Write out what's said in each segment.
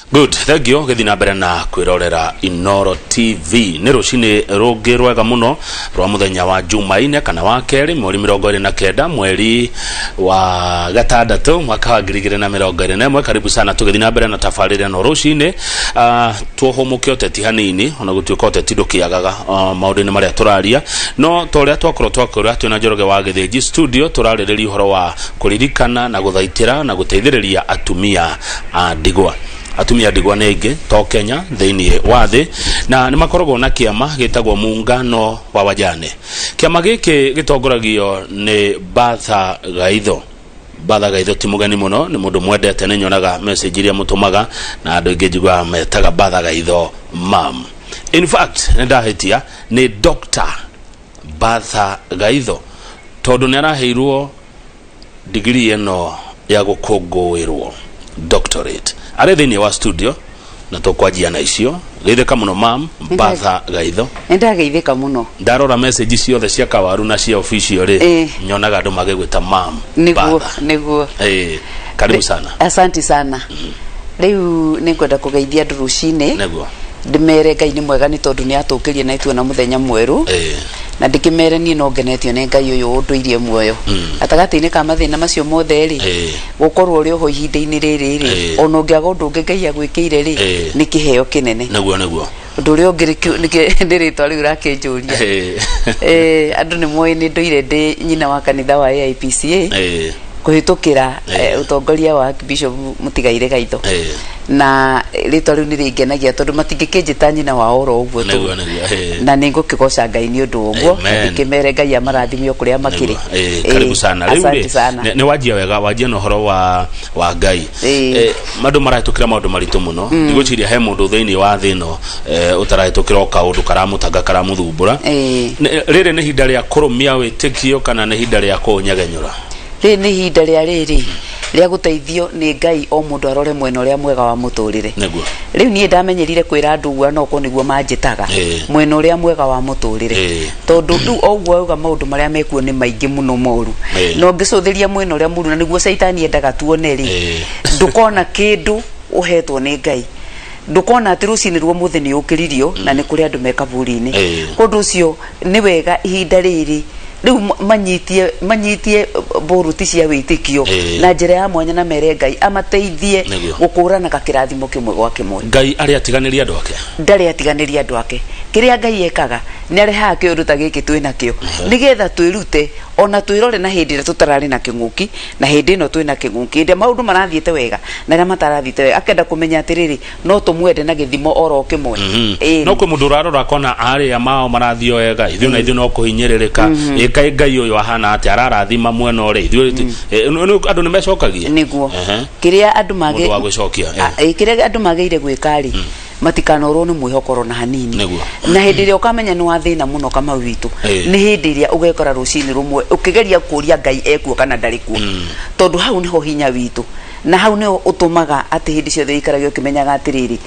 Good, thank you. Githina mbere na kwirorera Inoro TV. Ni rucini rungi rwega muno rwa muthenya wa Jumaine kana wa keri mweri 29 mweri wa gatandatu mwaka wa 2021. Karibu sana tugithina mbere na tafarire no rucini tuhomuke oteti hanini ona gutuika oteti ndukiagaga maundu-ini maria turaria no toria twakora twina Njoroge wa Githĩnji studio turarĩrĩria uhoro wa kuririkana na gũthaitĩra na gũteithĩrĩria atumia a ndigwa. Atumia ndigwa nenge to Kenya thiini wa thi na nimakoragwo na kiama gitagwo muungano wa wajane. Kiama giki gitongoragio ni Batha Gaitho. Batha Gaitho ti mugeni muno, ni mundu mwendete, ni nyonaga message iria mutumaga na andu ingi njigua metaga Batha Gaitho mam. In fact ndahitia ni Dr. Batha Gaitho tondu ni araheirwo degree eno ya gukungũĩrwo doctorate. Are thiini wa studio na tukwajia na icio geitheka muno mam Batha Gaitho. Ndageitheka muno. Ndarora message ciothe cia kawaru na cia official ri nyonaga andu magegwita mam. Niguo. Karibu sana. Asante sana. Riu nikwenda kugeithia andu rucini. Niguo. Ndimere Ngai ni mwega ni tondu ni atukirie na itu na muthenya mweru. Na ndikimere ni no ngenetio ni Ngai uyu unduirie muoyo. Atagati-ini ka mathina macio mothe ri gukorwo uri ho ihinda-ini riri ona ungiaga undu Ngai agwikire ri ni kiheo kinene. Niguo. Undu uri ungi ndiritwa riu rakinjuria. Andu ni moe ni nduire ndi nyina wa kanitha wa AIPCA. Kuhitukira utongoria wa Bishop Mutigaire Gaitho. Na ritwa riu ni ringenagia tondu matingikijita nyina wa oro uguo tu. Na ningukigoca Ngai ni undu uguo ndikimere Ngai amarathimio kuria makiri. Karibu sana. Riu ni wajia wega wajia no horo wa Ngai. Mandu marahitukira maundu maritu muno. Ndigociria he mundu thiini wa thino utarahitukira kaundu karamutanga karamuthumbura. Riri ni hinda ria kurumia witikio kana ni hinda ria kunyegenyura? Ri ni hinda ria riri ria guteithio ni Ngai o mundu arore mwena uria mwega wa muturire. Riu nie ndamenyerire kwira andu gwa no ko niguo manjitaga mwena uria mwega wa muturire tondu ndu ogwo auga maundu maria mekuo ni maingi muno moru no ngicuthiria mwena uria muru na niguo shaitani endaga tuone ri ndukona kindu uhetwo ni Ngai ndukona ati rucini ruo muthi ni ukiririo na ni kuri andu mekaburi-ini kundu ucio ni wega ihinda riri riu manyitie boruti cia witikio na njira ya mwanya na mere Ngai amateithie gukurana kakirathimo kimwe gwa kimwe. Ngai ari atiganiria andu ake ndari atiganiria andu ake kiria Ngai ekaga ni areha kiundu ta giki twina kio nigetha twirute ona twirore na hindi ira tutarari na king'uki na hindi ino twina king'uki inde maundu marathiete wega na ria matarathiete wega akenda kumenya atiriri no tumwende na githimo oro kimwe. No kwi mundu urarora kona ari amao marathio wega ithu na ithu no kuhinyiririka kai Ngai uyu ahana ati ararathima mwena uri ithu andu ni mecokagia niguo kiria andu mage wa gwicokia kiria andu mageire gwikari matikanorwo ni mwihokoro na hanini na hindi ria ukamenya ni wathina muno kama witu ni hindi ria ugekora rucini rumwe ukigeria kuria Ngai ekuo kana ndari kuo tondu hau niho hinya witu na hau ni utumaga ati hindi ciothe ikaragio ukimenyaga atiriri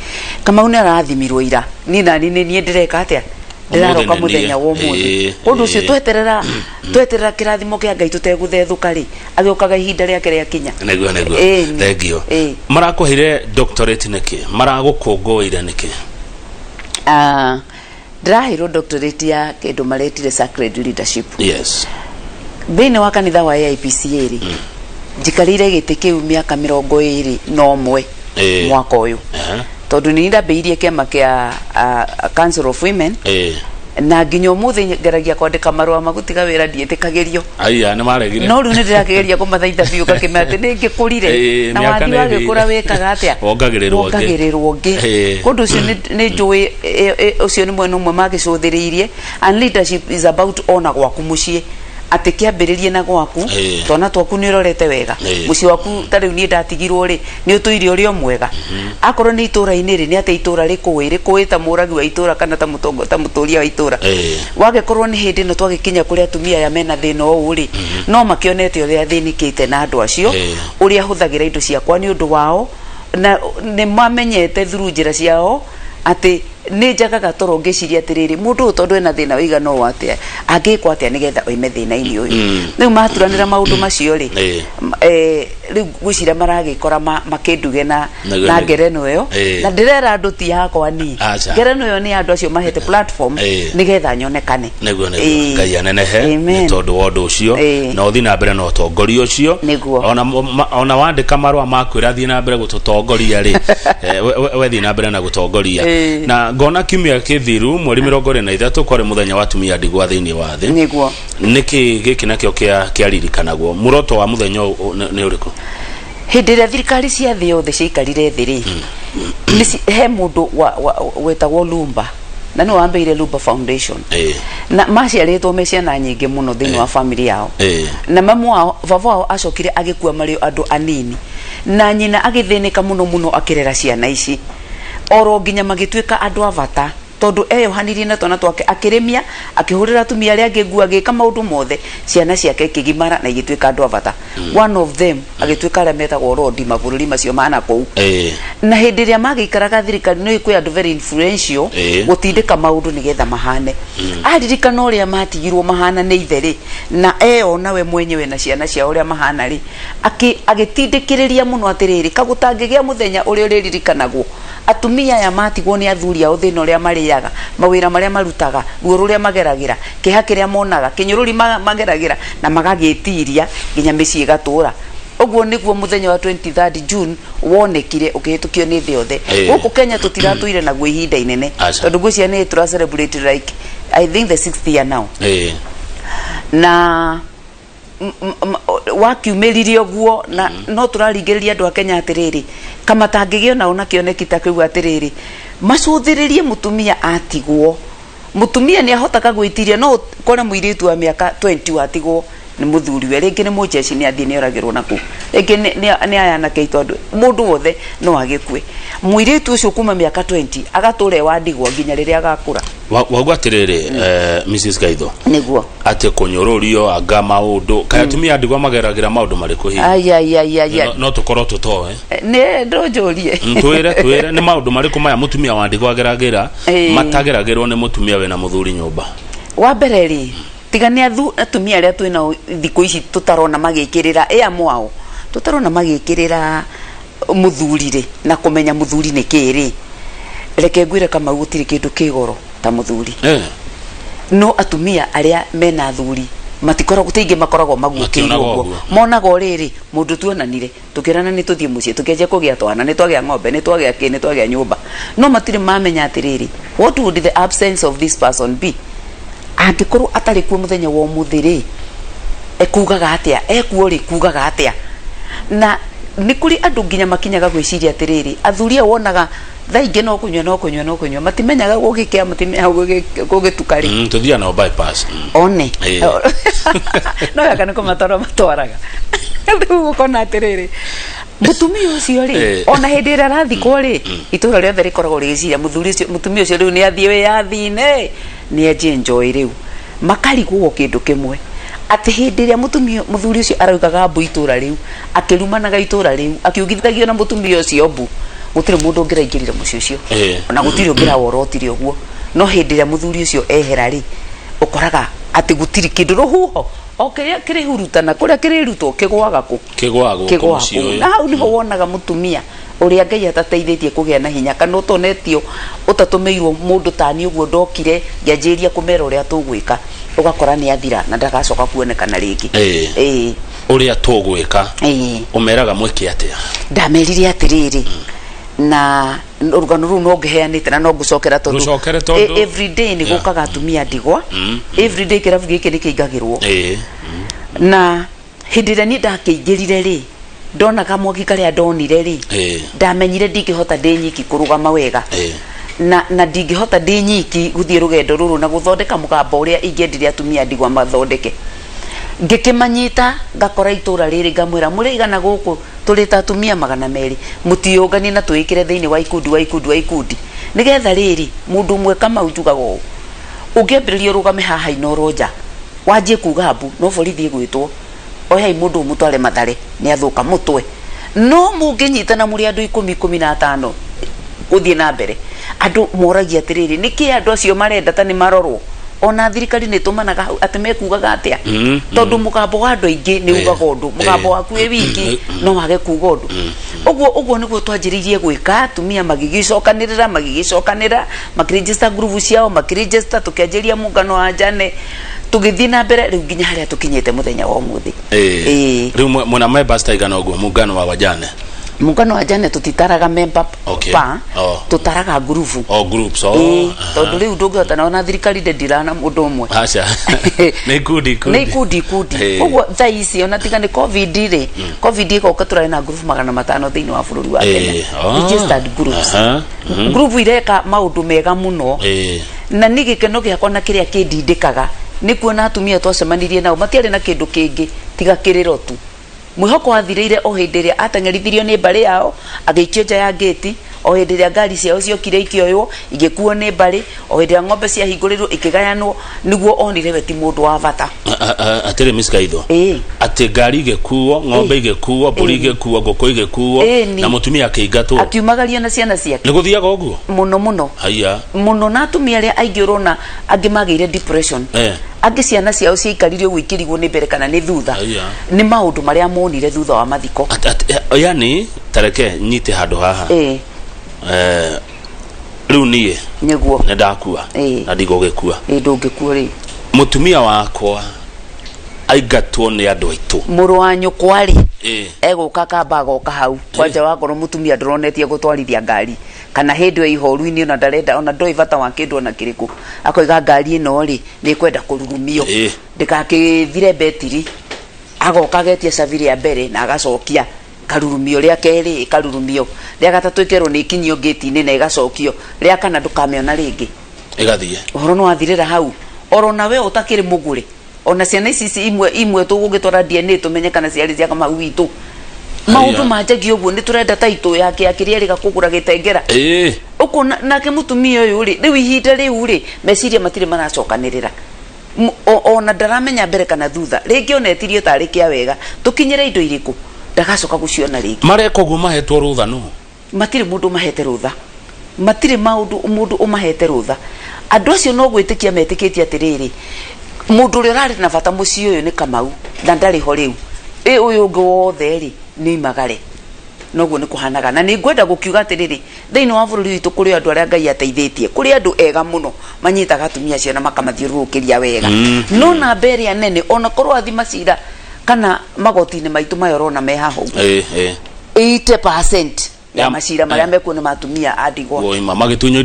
kama une arathimirwo ira ni nani ni ndireka atia ndiraroka muthenya wo muthi undu ucio tweterera kirathimo kia Ngai tuteguthethuka ri agiokaga ihinda riake ria kinya. Niguo thank you. Marakuhire doctorate niki maragukungũĩre niki? Ndiraheirwo doctorate ya kindu maretire sacred leadership. Yes. Thiini wa kanitha wa AIPCA ri njikarire giti kiu miaka 21 mwaka uyu tondu ni ndambĩirie kiama kia Council of Women na nginya umuthi ngeragia kwandika marua magutiga wira ndietikagirio aya ni maregire no riu ni ndirakigeria kumathaitha biu kakimate ningi kurire na wathi wagikura wekaga atia ongagirirwo ngi kundu ucio ni njui ucio ni mwena umwe magicuthiriirie and leadership is about ona gwaku mucii ati kiambiririe na gwaku tona twaku ni rorete wega muci waku tari ni ndatigirwo ri ni utuire uri omwega akorwo ni itura iniri ni ati itura rikuwiri kuita muragi wa itura kana ta mutongo ta muturia wa itura wage korwo ni hindi no twagikinya kuri atumia ya mena thina o uri no makionete uria thinikite na andu acio uria huthagira indo ciakwa ni undu wao na ni mamenyete through njira ciao ati ni njagaga toro ngiciria atiriri mundu tondu ena thina wiga no wate angikwa atia nigetha oime thina ini uyu riu maturanira maundu macio ri riu gwicira maragikora makinduge na ngereno yo na ndirera andu ti yakwa ni ngereno yo ni andu acio mahete platform nigetha nyonekane neguo ngai anenehe ni tondu wa undu ucio na uthi na mbere no tongori ucio ona wandika marwa makwira thi na mbere gututongoria ri wethi na mbere na gutongoria na ngona kimia kithiru mweri 23 kwari muthenya wa atumia ndigwa thiini wa thi niguo niki giki nakio kiaririkanagwo muroto wa muthenya ni uriku hindi ria thirikari cia thi yothe ciikarire thiri he mundu wetagwo Lumba na no ambeire Lumba Foundation na maciaritwo me ciana nyingi muno thiini wa family yao na mamu wao baba wao acokire agikua mari andu anini na nyina agithinika muno akirera ciana ici oro nginya magituika andu avata tondu eyohanirie na twana twake akirimia akihurira atumia aria angegua agika maundu mothe ciana ciake kigimara na igituika andu avata one of them agituika aria metagwo rodi mabururi macio mana kou na hindi ria magikaraga thirikari no ikwe andu very influential gutindika maundu nigetha mahane aririkana uria matigirwo mahana ni itheri na nawe mwenyewe na ciana cia uria mahana ri agitindikiriria muno atiriri kagutangigia muthenya uria uriririkanagwo atumia ya matigwo ni athuri ao thina uria mariaga mawira maria marutaga ruo ruria mageragira kiha kiria monaga kinyururi mageragira na magagitiria nginya micii gatura uguo niguo muthenya wa 23 June wonekire ukihitukio ni thi yothe guku Kenya tutiratuire naguo ihinda inene tondu gucia ni tura celebrate like I think the 6th year now na wakiumiririe guo na no turaringiriria andu a Kenya atiriri kama tangigio na ona kioneki ta kiu atiriri macuthiririe mutumia atigwo mutumia ni ahotaga gwitiria no kore muiritu wa miaka 20 watigwo ni muthuri we ringi ni mujeci ni athii ni oragirwo naku ringi ni ayana keito andu mundu wothe no agikwe muiritu ucio kuma miaka 20 agature wa ndigwa nginya riria agakura wagwa atiriri Mrs. Gaitho niguo ate kunyorurio anga maundu kaya tumia ndigwa mageragira maundu mariku hi no tukoro tutoe ne ndojorie twire ni maundu mariku maya mutumia wa ndigwa ageragira matageragirwo ni mutumia we na muthuri nyumba wa mbere ri tigania atumia aria twina thiku ici tutarona magikirira mwao tutarona magikirira muthurire na kumenya muthuri ni kiri reke ngwire kama gutiri kindu kigoro ta muthuri no atumia aria mena thuri matikora gutingi makoragwo magukirwo uguo monago riri mundu tuonanire tukirana ni tuthie mucie tukiaje kugia twana ni twagia ng'ombe ni twagia kini twagia nyumba no matire mamenya atiriri what would the absence of this person be angikorwo atari kuo muthenya wa muthiri ekugaga atia ekuo ri kugaga atia na ni kuri andu nginya makinyaga gwiciria atiriri athuria wonaga thainge no kunywa matimenyaga gugikia matimenyaga gugitukari tuthia no bypass one no yakana kumatoro matwaraga ndu kona atiriri mutumia ucio ri ona hindi ira rathikwo ri itura riothe rikoragwo rigiciria muthuri ucio mutumia ucio riu ni athie we yathine ni enjoy riu makarigwo kindu kimwe ati hindi ria muthuri ucio araugaga mbu itura riu akirumanaga itura riu akiugithagio na mutumia ucio mbu gutire mundu ungiraingirire mucio ucio ona gutire ungira worotire uguo no hindi ria muthuri ucio ehera ri ukoraga ati gutiri kindu ruhuho okiria kirihurutana kuria kirirutwo kigwaga ku na hau niho wonaga mutumia uria Ngai atateithĩtie kugia na hinya kana utonetio utatumirwo mundu tani uguo ndokire ngianjiria kumera uria tugwika ugakora ni athira na ndagacoka kuonekana ringi uria tugwika umeraga mwiki atia ndamerire atiriri na urugano ru no ngeheanite na no ngucokera tondu every day ni gukaga atumia ndigwa every day kiravu giki ni kiingagirwo na hindira ni ndakiingirire ri ndona kamwaki karia ndonire ri ndamenyire ndingihota ndinyiki kurugama wega na ndingihota ndinyiki guthie rugendo ruru na guthondeka mugamba uria ingiendire atumia ndigwa mathondeke ngikimanyita ngakora itura riri ngamwira muri igana guku turita atumia 200 mutiungani na tuikire thiini wa ikundi nigetha riri mundu mwe kama ujugago ungiambiririo rugame haha inoroja wajie kuga mbu no borithi gwitwo oya mundu mutware mathare ni athuka mutwe no munginyitana muri andu 10-15 uthie na mbere andu moragia atiriri niki andu acio marenda ta ni marorwo ona thirikari nä tå managa atä mekugaga atä a tondå må gambo wa andå aingä nä ugaga å ndå må gambo waku ä wiki no wage kuga å ndå åguo nä guo twanjä rä irie gwä ka atumia magigä cokanä ra makä ngurubu ciao makä tå kä anjä ria muungano wa njane tugithii na mbere riu nginya haria tukinyite muthenya wa umuthi riu muna members taigana uguo muungano wa wajane muungano wa jane tutitaraga member pa tutaraga groups tondu riu ndungihota naona thirikari ndirana mundu umwe acha ni kudi uguo thaa ici ona tiga ni covid ikoka turari na group 500 thiini wa bururi wa Kenya registered groups group ireka maundu mega muno na ni gikeno giakwa na kiria kindindikaga ni kuona atumia twacemanirie nao matiari na kindu kingi tiga kiriro tu mwihoko wathirire o hindi ria atangerithirio ni mbari yao agiikio nja ya gate o hindi ria ngari ciao ciokire ikioywo igikuo ni mbari o hindi ria ng'ombe ciahingũrirwo ikigayanwo niguo onire we ti mundu wa bata atire miskaitho ati ngari igikuo ng'ombe igikuo mburi igikuo ngũkũ igikuo na mutumia akiingatwo akiumagario na ciana ciake ni guthiaga uguo muno haya muno na atumia aria aingi urona angi magire depression angi ciana ciao ciaikarire gwikirigwo ni mbere kana ni thutha ni maundu maria monire thutha wa mathiko yani tareke nyite handu haha riu nie niguo ndakua na ndigogekua ndungikua ri mutumia wakwa aigatwo ni andu aitu muru wa nyukwa ri eguka kamba goka hau kwanja wakoro mutumia ndronetie gutwarithia ngari kana hindu ihoru-ini ona ndarenda ona ndoi bata wa kindu ona kiriku akoiga ngari ino ri ni kwenda kururumio ndikakithire betiri agoka getie saviri ya mbere na agacokia karurumio ria keri karurumio ria gatatu ikerwo ni kinyio gate-ini na igacokio ria kana ndukameona ringi igathie horo no athirira hau orona we utakiri mugure ona ciana ici imwe tugugitwara DNA tumenye kana ciari cia kama witu maundu manjagi uguo ni turenda taito yake akiria riga kugura gitengera uko nake mutumia uyu ri riu ihinda riu ri meciria matire maracokanirira ona ndaramenya mbere kana thutha ringi onetirio tari kia wega tukinyira indo iriku ndagacoka guciona ringi mareko guo mahetwo rutha no matire mundu mahete rutha matire maundu mundu umahete rutha andu acio no gwitikia metikitie atiriri mundu uri rari na bata muci uyu ni Kamau na ndari ho riu uyu ungi wothe ri ni magare noguo ni kuhanaga na ni ngwenda gukiuga atiriri thiini wa bururi witu kuri andu aria Ngai ateithitie kuri andu ega muno manyitaga atumia ciana makamathiururukiria wega no na mbere anene ona korwo athima cira kana magoti-ini maitu mayorona me haho 80% ya macira maria mekuo ni matumia andigwa magitunyo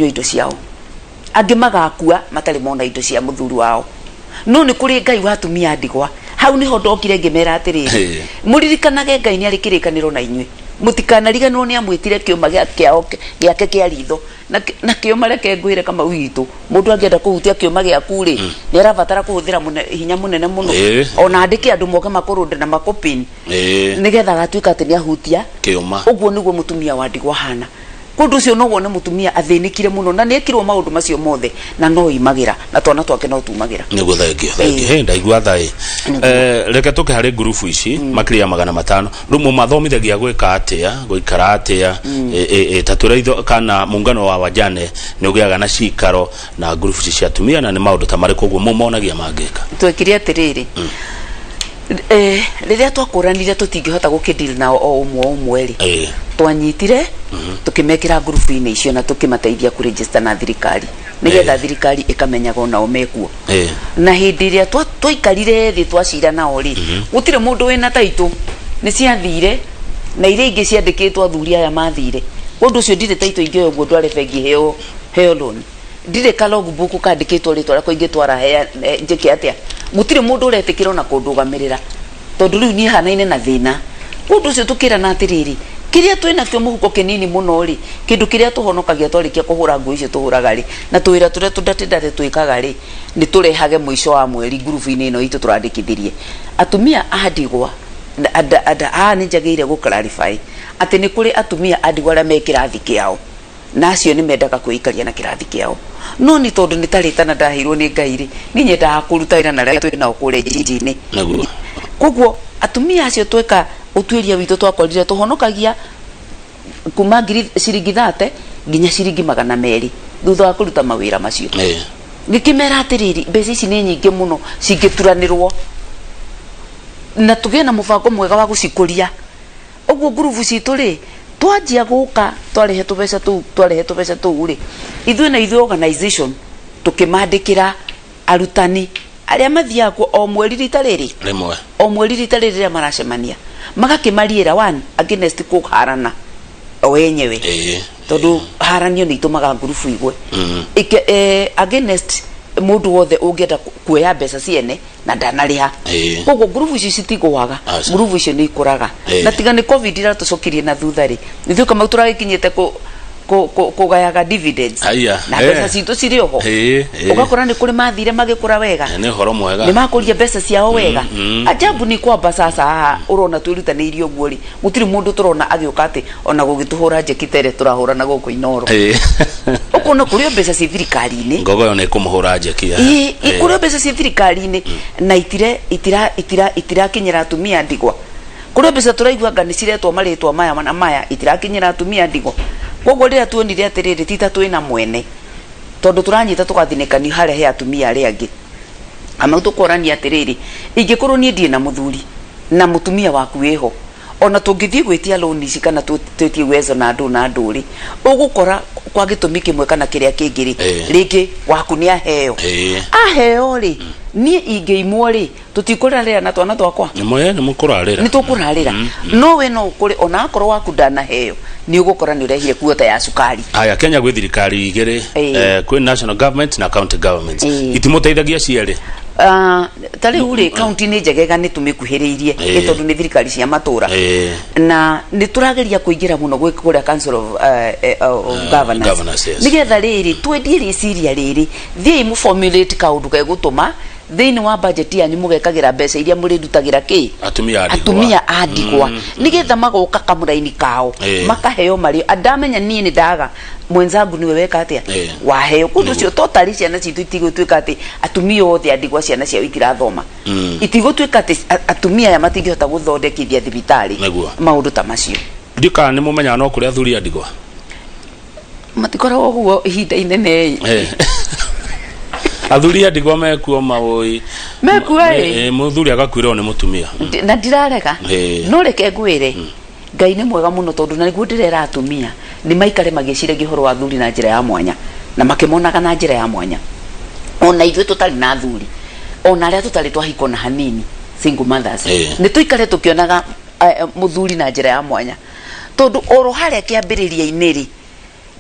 indo ciao angi magakua matari mona indo cia muthuri wao no ni kuri Ngai wa atumia andigwa hau niho ndokire ngimera atiriri muririkanage Ngai ni ari kirikaniro na inyui mutikanariganwo ni amwitire kiuma giake kia ritho na kiuma reke ngwire kama witu mundu angienda kuhutia kiuma giaku ri ni arabatara kuhuthira hinya munene muno ona andike andu moke makurunde na makopini nigetha gatuika ati ni ahutia kiuma uguo niguo mutumia wa ndigwa hana kundu ucio no wone mutumia athinikire muno na niekirwo maundu macio mothe na no imagira na twana twake no tumagira niguo thengio ndaigua thai reke tuke hari ngurubu ici makiria 500 rumo mathomithagia gwika atia guikara atia taturaitho kana muungano wa wajane ni ugiaga na cikaro na ngurubu cia atumia na ni maundu ta mariko guo mumonagia mangika twekire atiriri riria twakuranire tutingihota gukidil na o umwe ri twanyitire tukimekira ngurubu-ini icio na tukimateithia ku register na thirikari nigetha thirikari ikamenyaga ona omekuo na hindi iria twaikarire thi twacira nao ri gutire mundu wina taito ni ciathire na iria ingi ciandikitwo athuri aya mathire undu ucio ndire taito ingi uguo ndware bengi heo loan ndire ka logbook kandikitwo ritwa rakwa ingitwara njike atia gutire mundu uretikira na kundugamirira tondu riu ni hanaine na thina undu ucio tukira na atiriri kiria twina kio muhuko kinini muno ri kindu kiria tuhonokagia twarikia kuhura nguo icio tuhuraga ri na tuwira turia tundatindate twikaga ri ni turehage muico wa mweri ngurubu-ini ino itu turandikithirie atumia andigwa ni njagire gu clarify ati ni kuri atumia andigwa aria mekirathi kiao na acio ni mendaga kuikaria na kirathi kiao no ni tondu ni taritana ndahirwo ni Ngai ri ni nyendaga kuruta wira na ria twina okure jiji-ini koguo atumia acio tweka utwiria witu twakorire tuhonokagia kuma ciringi 30 nginya ciringi 200 thutha wa kuruta mawira macio ngikimera atiriri mbeca ici ni nyingi muno cingituranirwo na tugie na mubango mwega wa gucikuria oguo ngurubu citu ri twanjia guka twarehe tubeca tu ri ithuĩ na ithuĩ organization tukimandikira arutani aria mathiaga o mweri rita riri rimwe o mweri rita riri ria maracemania magakimariira one against kuharana o wenyewe tondu haranio ni itumaga ngurubu igwe against mundu wothe ungienda kuoya mbeca ciene na ndanariha koguo ngurubu ici citigwaga ngurubu icio ni ikuraga na tiga ni covid ira tucokirie na thutha ri nithuĩ kama turagikinyite kugayaga dividends na mbeca citu ciri oho ugakora ni kuri mathire magikura wega ni horo mwega ni makuria mbeca ciao wega ajabu ni kwamba sasa urona twirutaniirio guo ri gutiri mundu turona agiuka ati ona gugituhura njekitere turahura na guku Inoro ukona kurio mbeca ci thirikari-ini ngogo yo ni kumuhura njekia kurio mbeca ci thirikari-ini na itira kinyira atumia ndigwa kurio mbeca turaiguanga ni ciretwo maritwa maya na maya itira kinyira atumia ndigwa koguo rĩrĩa tuonire atĩrĩrĩ tita twĩna mwene tondu turanyita tukathinĩkanio harĩa he atumia arĩa angĩ ama tukorania atĩrĩrĩ ingĩkorwo niĩ ndirĩ na mũthuri na mũtumia waku wĩho ona tũngĩthiĩ gwĩtia loan ici kana twĩtie wezo na andũ rĩ ũgũkora kwa gĩtũmi kĩmwe kana kĩrĩa kĩngĩ rĩ rĩngĩ waku nĩ aheo rĩ niĩ ingĩimwo rĩ tũtikũrarĩra na twana twakwa nĩ tũkũrarĩra no we no ũkũrĩ ona akorwo waku ndanaheo ni ugukora ni urehire kuota ya sukari aya Kenya gwĩ thirikari igĩrĩ kwĩ national government na county government itimuteithagia ciere tari uri county ni njegega ni tumikuhiriirie tondu ni thirikari cia matura na ni turageria kuingira muno gwikuria council of governors nigetha riri twendie riciria riri thii mu formulate kaundu ke gutuma thini wa budget yanyu mugekagira mbeca iria murirutagira ki atumia andigwa nigetha magoka kamuraini kao makaheo mario adamenya nie ni daga mwenzangu niwe weka atia waheo kundu cio totally ciana citu itigutwika ati atumia othe andigwa ciana cia itirathoma itigutwika ati atumia ya matingihota guthondekithia thibitari maundu ta macio ndika ni mumenya no kuria athuri andigwa matikoragwo huo ihinda inene athuri andigwa mekuo mawoi muthuri agakwirwo ni mutumia na ndirarega no reke ngwire Ngai ni mwega muno tondu na niguo ndirera atumia ni maikare magicire gihoro wa athuri na njira ya mwanya na makimonaga na njira ya mwanya ona ithuĩ tutari na athuri ona aria tutari twahiko na hanini single mothers ni tuikare tukionaga muthuri na njira ya mwanya tondu oro haria kiambiriria-ini ri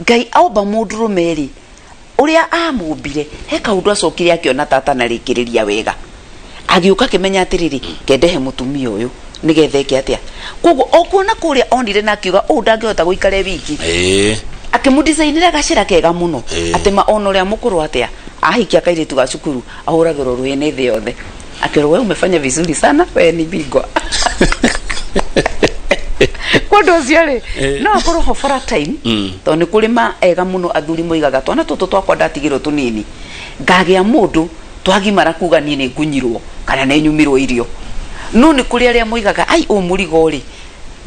Ngai aumba mundu rumeri uria amumbire he kaundu acokire akiona tata na rikiriria wega agiuka kimenya atiriri kendehe mutumia uyu nigetheke atia koguo okuona kuria onire na akiuga ndangihota guikare wiki akimudesignira gacira kega muno atema onoria mukuru atia ahikia kairitu ga cukuru ahuragirwo ruini thi yothe akirwo wewe umefanya vizuri sana wewe ni bingwa kondo ciare no akorwo ho for a time to ni kulima ega muno athuri moigaga twana tutu twakwa ndatigirwo tunini ngagia mundu twagimara kuga nie ni ngunyirwo kana ne nyumirwo irio no ni kuri aria moigaga ai umurigo ri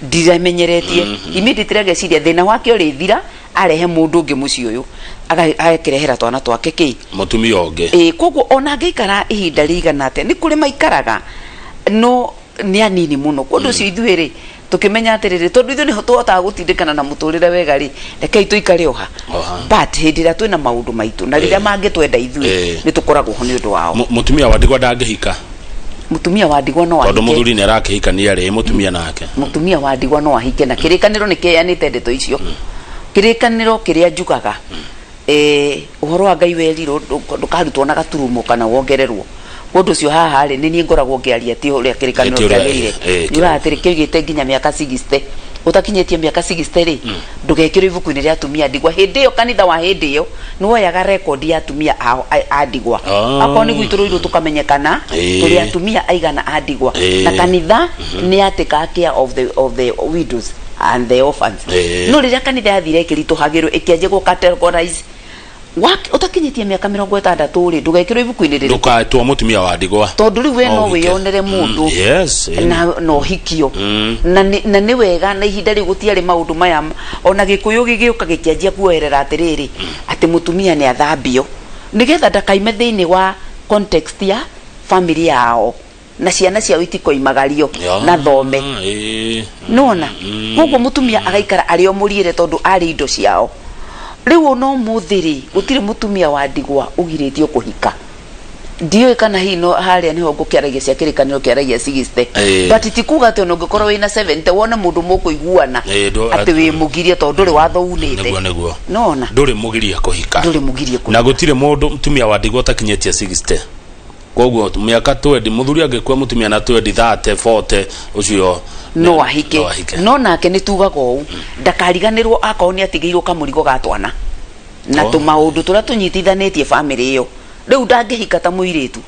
ndiramenyeretie immediately ageciria thina wake uri thira arehe mundu ungi muci uyu agakirehera twana twake ki mutumia ungi koguo ona ngeikara ihinda rigana atia ni kuri maikaraga no ni anini muno kundu cio ithuĩ tukimenya atiriri tondu ithuĩ niho tuhotaga gutindikana na muturire wega ri rekei tuikare oha but hindi ria twina maundu maitu na riria mangitwenda ithuĩ ni tukoragwo ho ni undu wao mutumia wa ndigwa ndangihika mutumia wa ndigwa no tondu muthuri ni arakihika ni ari mutumia nake mutumia wa ndigwa no ahike na kirikaniro ni keyanite ndeto icio kirikaniro kiria njugaga uhoro wa Ngai weriro ndukarutwo na gaturumo kana wongererwo kundu cio haha ri ni nie ngoragwo ngiaria ti uria kirikaniro kiagirire ni watiri kiugite nginya miaka 60 utakinyetie miaka 60 ri ndugekire ibuku-ini ria atumia ndigwa hindi iyo kanitha wa hindi iyo ni woyaga record ya atumia andigwa akoni gwituruirwo tukamenyekana turi atumia aigana andigwa na kanitha ni atika care of the widows and the orphans no riria kanitha yathire kirituhagirwo ikianje go categorize utakinyitie miaka 60 ri ndugekirwo ibuku-ini riri ndukatwo mutumia wa ndigwa tondu riu we no wiyonere mundu na no hikio na ni wega na ihinda riu gutiari maundu maya ona gikuyu gigiuka gikianjia kuoherera atiriri ati mutumia ni athambio nigetha ndakaime thiini wa context ya family yao na ciana ciao itikoimagario na thome nona koguo mutumia agaikara ari o muriire tondu ari indo ciao riu no muthiri gutire mutumia wa ndigwa ugiritio kuhika ndiyo kana hino haria niho ngukiaragia cia kirikaniro kiaragia 60 but tikuga ati ono ngikoro wina 70 wona mundu mukuiguana ati wi mugirie tondu ri watho unite neguo nona nduri mugiria kuhika na gutire mundu mutumia wa ndigwa takinyetie 60 koguo miaka 20 muthuri angikwa mutumia na 20 30 40 ucio no ahike no nake ni tugaga uu ndakariganirwo akoni atigeirwo kamurigo gatwana na tumaundu turia tunyitithanetie family iyo riu ndangihika ta muiritu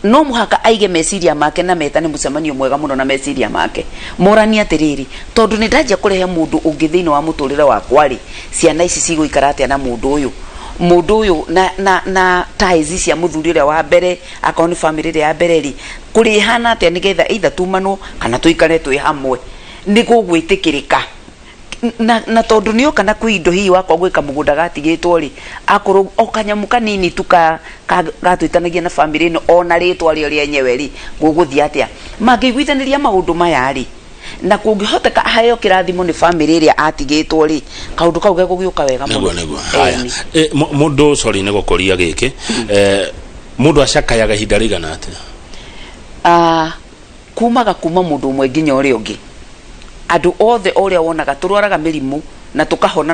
no muhaka aige meciria make na metane mucemanio mwega muno na meciria make morani atiriri tondu ni ndanjia kurehe mundu ungi thiini wa muturire wakwa ri ciana ici ciguikara atia na mundu uyu na ties cia muthuri uria wa mbere akoni family ria mbere ri kuri hana atia nigetha either tumano kana tuikare twi hamwe ni gugwitikirika na tondu ni okana kwindo hii wako gwika mugunda gatigitwo ri akuru okanyamu kanini tuka gatuitanagia na family no ona ritwa rio ryenyewe ri guguthia atia magiguithaniria maundu maya ri na kungihoteka aheo kirathimo ni family ria atigitwo ri kaundu kau gegugiuka wega muno nego haya mundu sorry nego koria giki mundu acakayaga hinda rigana atia kuma mundu umwe nginya uri ungi andu othe oria wonaga turwaraga mirimu na tukahona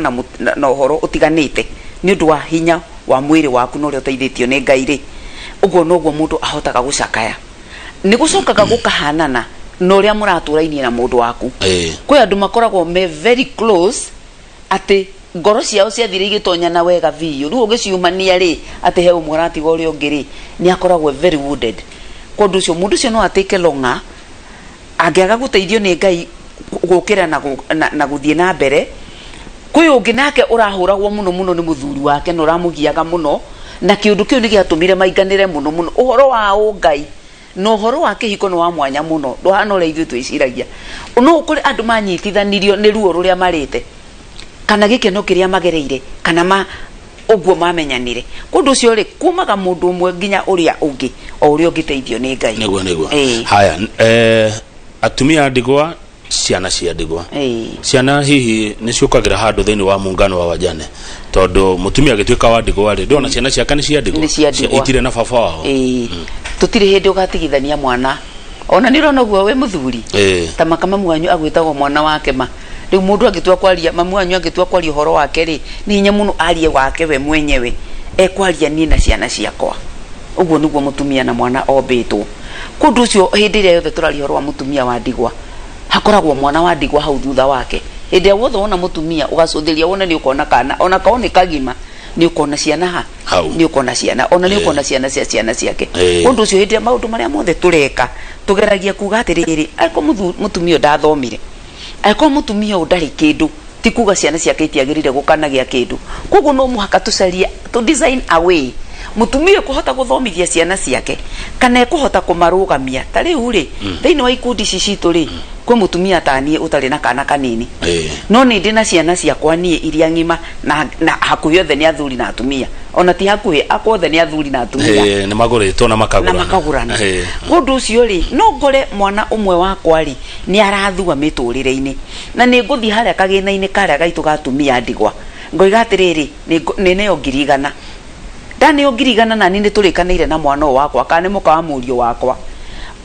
na uhoro utiganite ni undu wa hinya wa mwiri waku no ria uteithitio ni Ngai ri uguo noguo mundu ahotaga gucakaya ni gucokaga gukahanana no ria muraturainie na mundu waku kwi andu makoragwo me very close ati ngoro ciao ciathire igitonya na wega biu riu ugiciumania ri ati he umwe ratiga uria ungi ri ni akoragwo very wounded kondu ucio mundu ucio no ateke longa angiaga guteithio ni Ngai gukira na guthie na mbere kwi ungi nake urahuragwo muno ni muthuri wake no ramugiaga muno na kiundu kiu ni giatumire maiganire muno uhoro wa Ngai no horo wa kihiko no wa mwanya muno ndohana ule ithu twiciragia no kuri andu manyitithanirio ni ruo ruria marite kana gikeno kiria magereire kana uguo mamenyanire kundu cio ri kumaga mundu umwe nginya uria ungi o uria ungiteithio ni Ngai neguo haya atumia ndigwa ciana cia ndigwa ciana hihi ni ciukagira handu thiini wa muungano wa wajane tondu mutumia agituika wa ndigwa ri ndona ciana ciaka ni cia ndigwa itire na baba wao tutire hindi ugatigithania mwana ona ni rona guo we muthuri ta makama mwanyu agwitagwo mwana wake riu mundu agitua kwaria mamu wanyu agitua kwaria horo wake ri ni hinya muno arie wake we mwenyewe kwaria ni na ciana ciakwa uguo niguo mutumia na mwana ombitwo kundu cio hindi ria yothe turaria horo wa mutumia wa ndigwa hakoragwo mwana wa ndigwa hau thutha wake hindi ya wothe wona mutumia ugacuthiria wona ni ukona kana ona kaone kagima ni ukona ciana ni ukona ciana ona ni ukona ciana cia ciana ciake kundu cio hindi ya maundu maria mothe tureka tugeragia kuga atiriri aiko mutumia ndathomire aiko mutumia ndari kindu tikuga ciana ciake itiagirire gukanagia kindu koguo no muhaka tucaria to design away mutumia kuhota guthomithia ciana ciake kana kuhota kumarugamia tari uri thiini wa ikundi cicitu ri kwi mutumia tanie utari na kana kanini no ni ndina ciana ciakwa nie iria ngima na hakuhi othe ni athuri na atumia ona ti hakuhi akwothe ni athuri na atumia ni maguritwo na makagurana kundu ucio ri no ngore mwana umwe wakwa ri ni arathua miturire-ini na ni nguthi haria kagina-ini karia gaitu gatumia ndigwa ngoiga atiriri ni ne ongirigana ndani ongirigana na nini turikaniire na mwana wakwa kana muka wa murio wakwa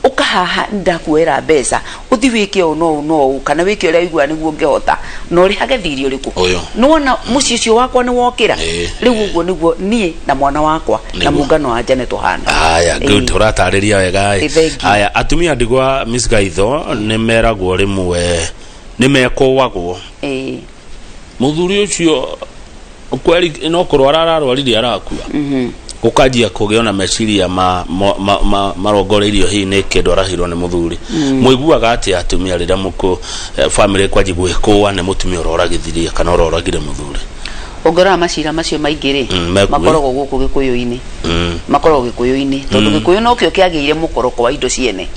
ukahaha ndakuera mbeca uthi wike no kana wike uria igua niguo ngehota no ri hage thiri uriku nona muci ucio wakwa ni wokira riu uguo niguo nie na mwana wakwa na muungano wa Janet tuhana haya good uratariria wega haya atumia ndigwa Miss Gaitho ni meragwo rimwe ni mekowagwo muthuri ucio kweli no kurwara ararwarire arakua ukajia kugiona meciria marongoreirio hii ni kindu arahirwo ni muthuri muiguaga ati atumia rira muko family kwaji gwikuwa ni mutumia uroragithiria kana uroragire muthuri ongora macira macio maingire makoragwo guku gikuyu-ini makoragwo gikuyu-ini tondu gikuyu no kio kiagiire mukoroko wa indo ciene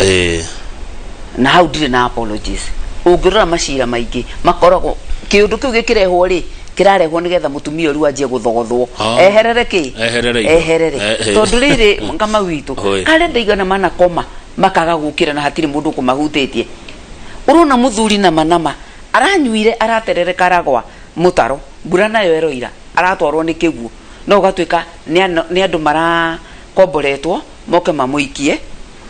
na hau ndire na apologies ongora macira maingi makoragwo kiundu kiu gikirehwo ri kirarehwo nigetha mutumia uri wanjie guthogothwo eherere ki eherere tondu riri ngama witu kare ndaigana mana koma makaga gukira na hatiri mundu kumahutitie urona muthuri na manama aranyuire araterereka aragwa mutaro mbura nayo eroira aratwarwo ni kiguo no ugatuika ni andu mara komboretwo moke mamuikie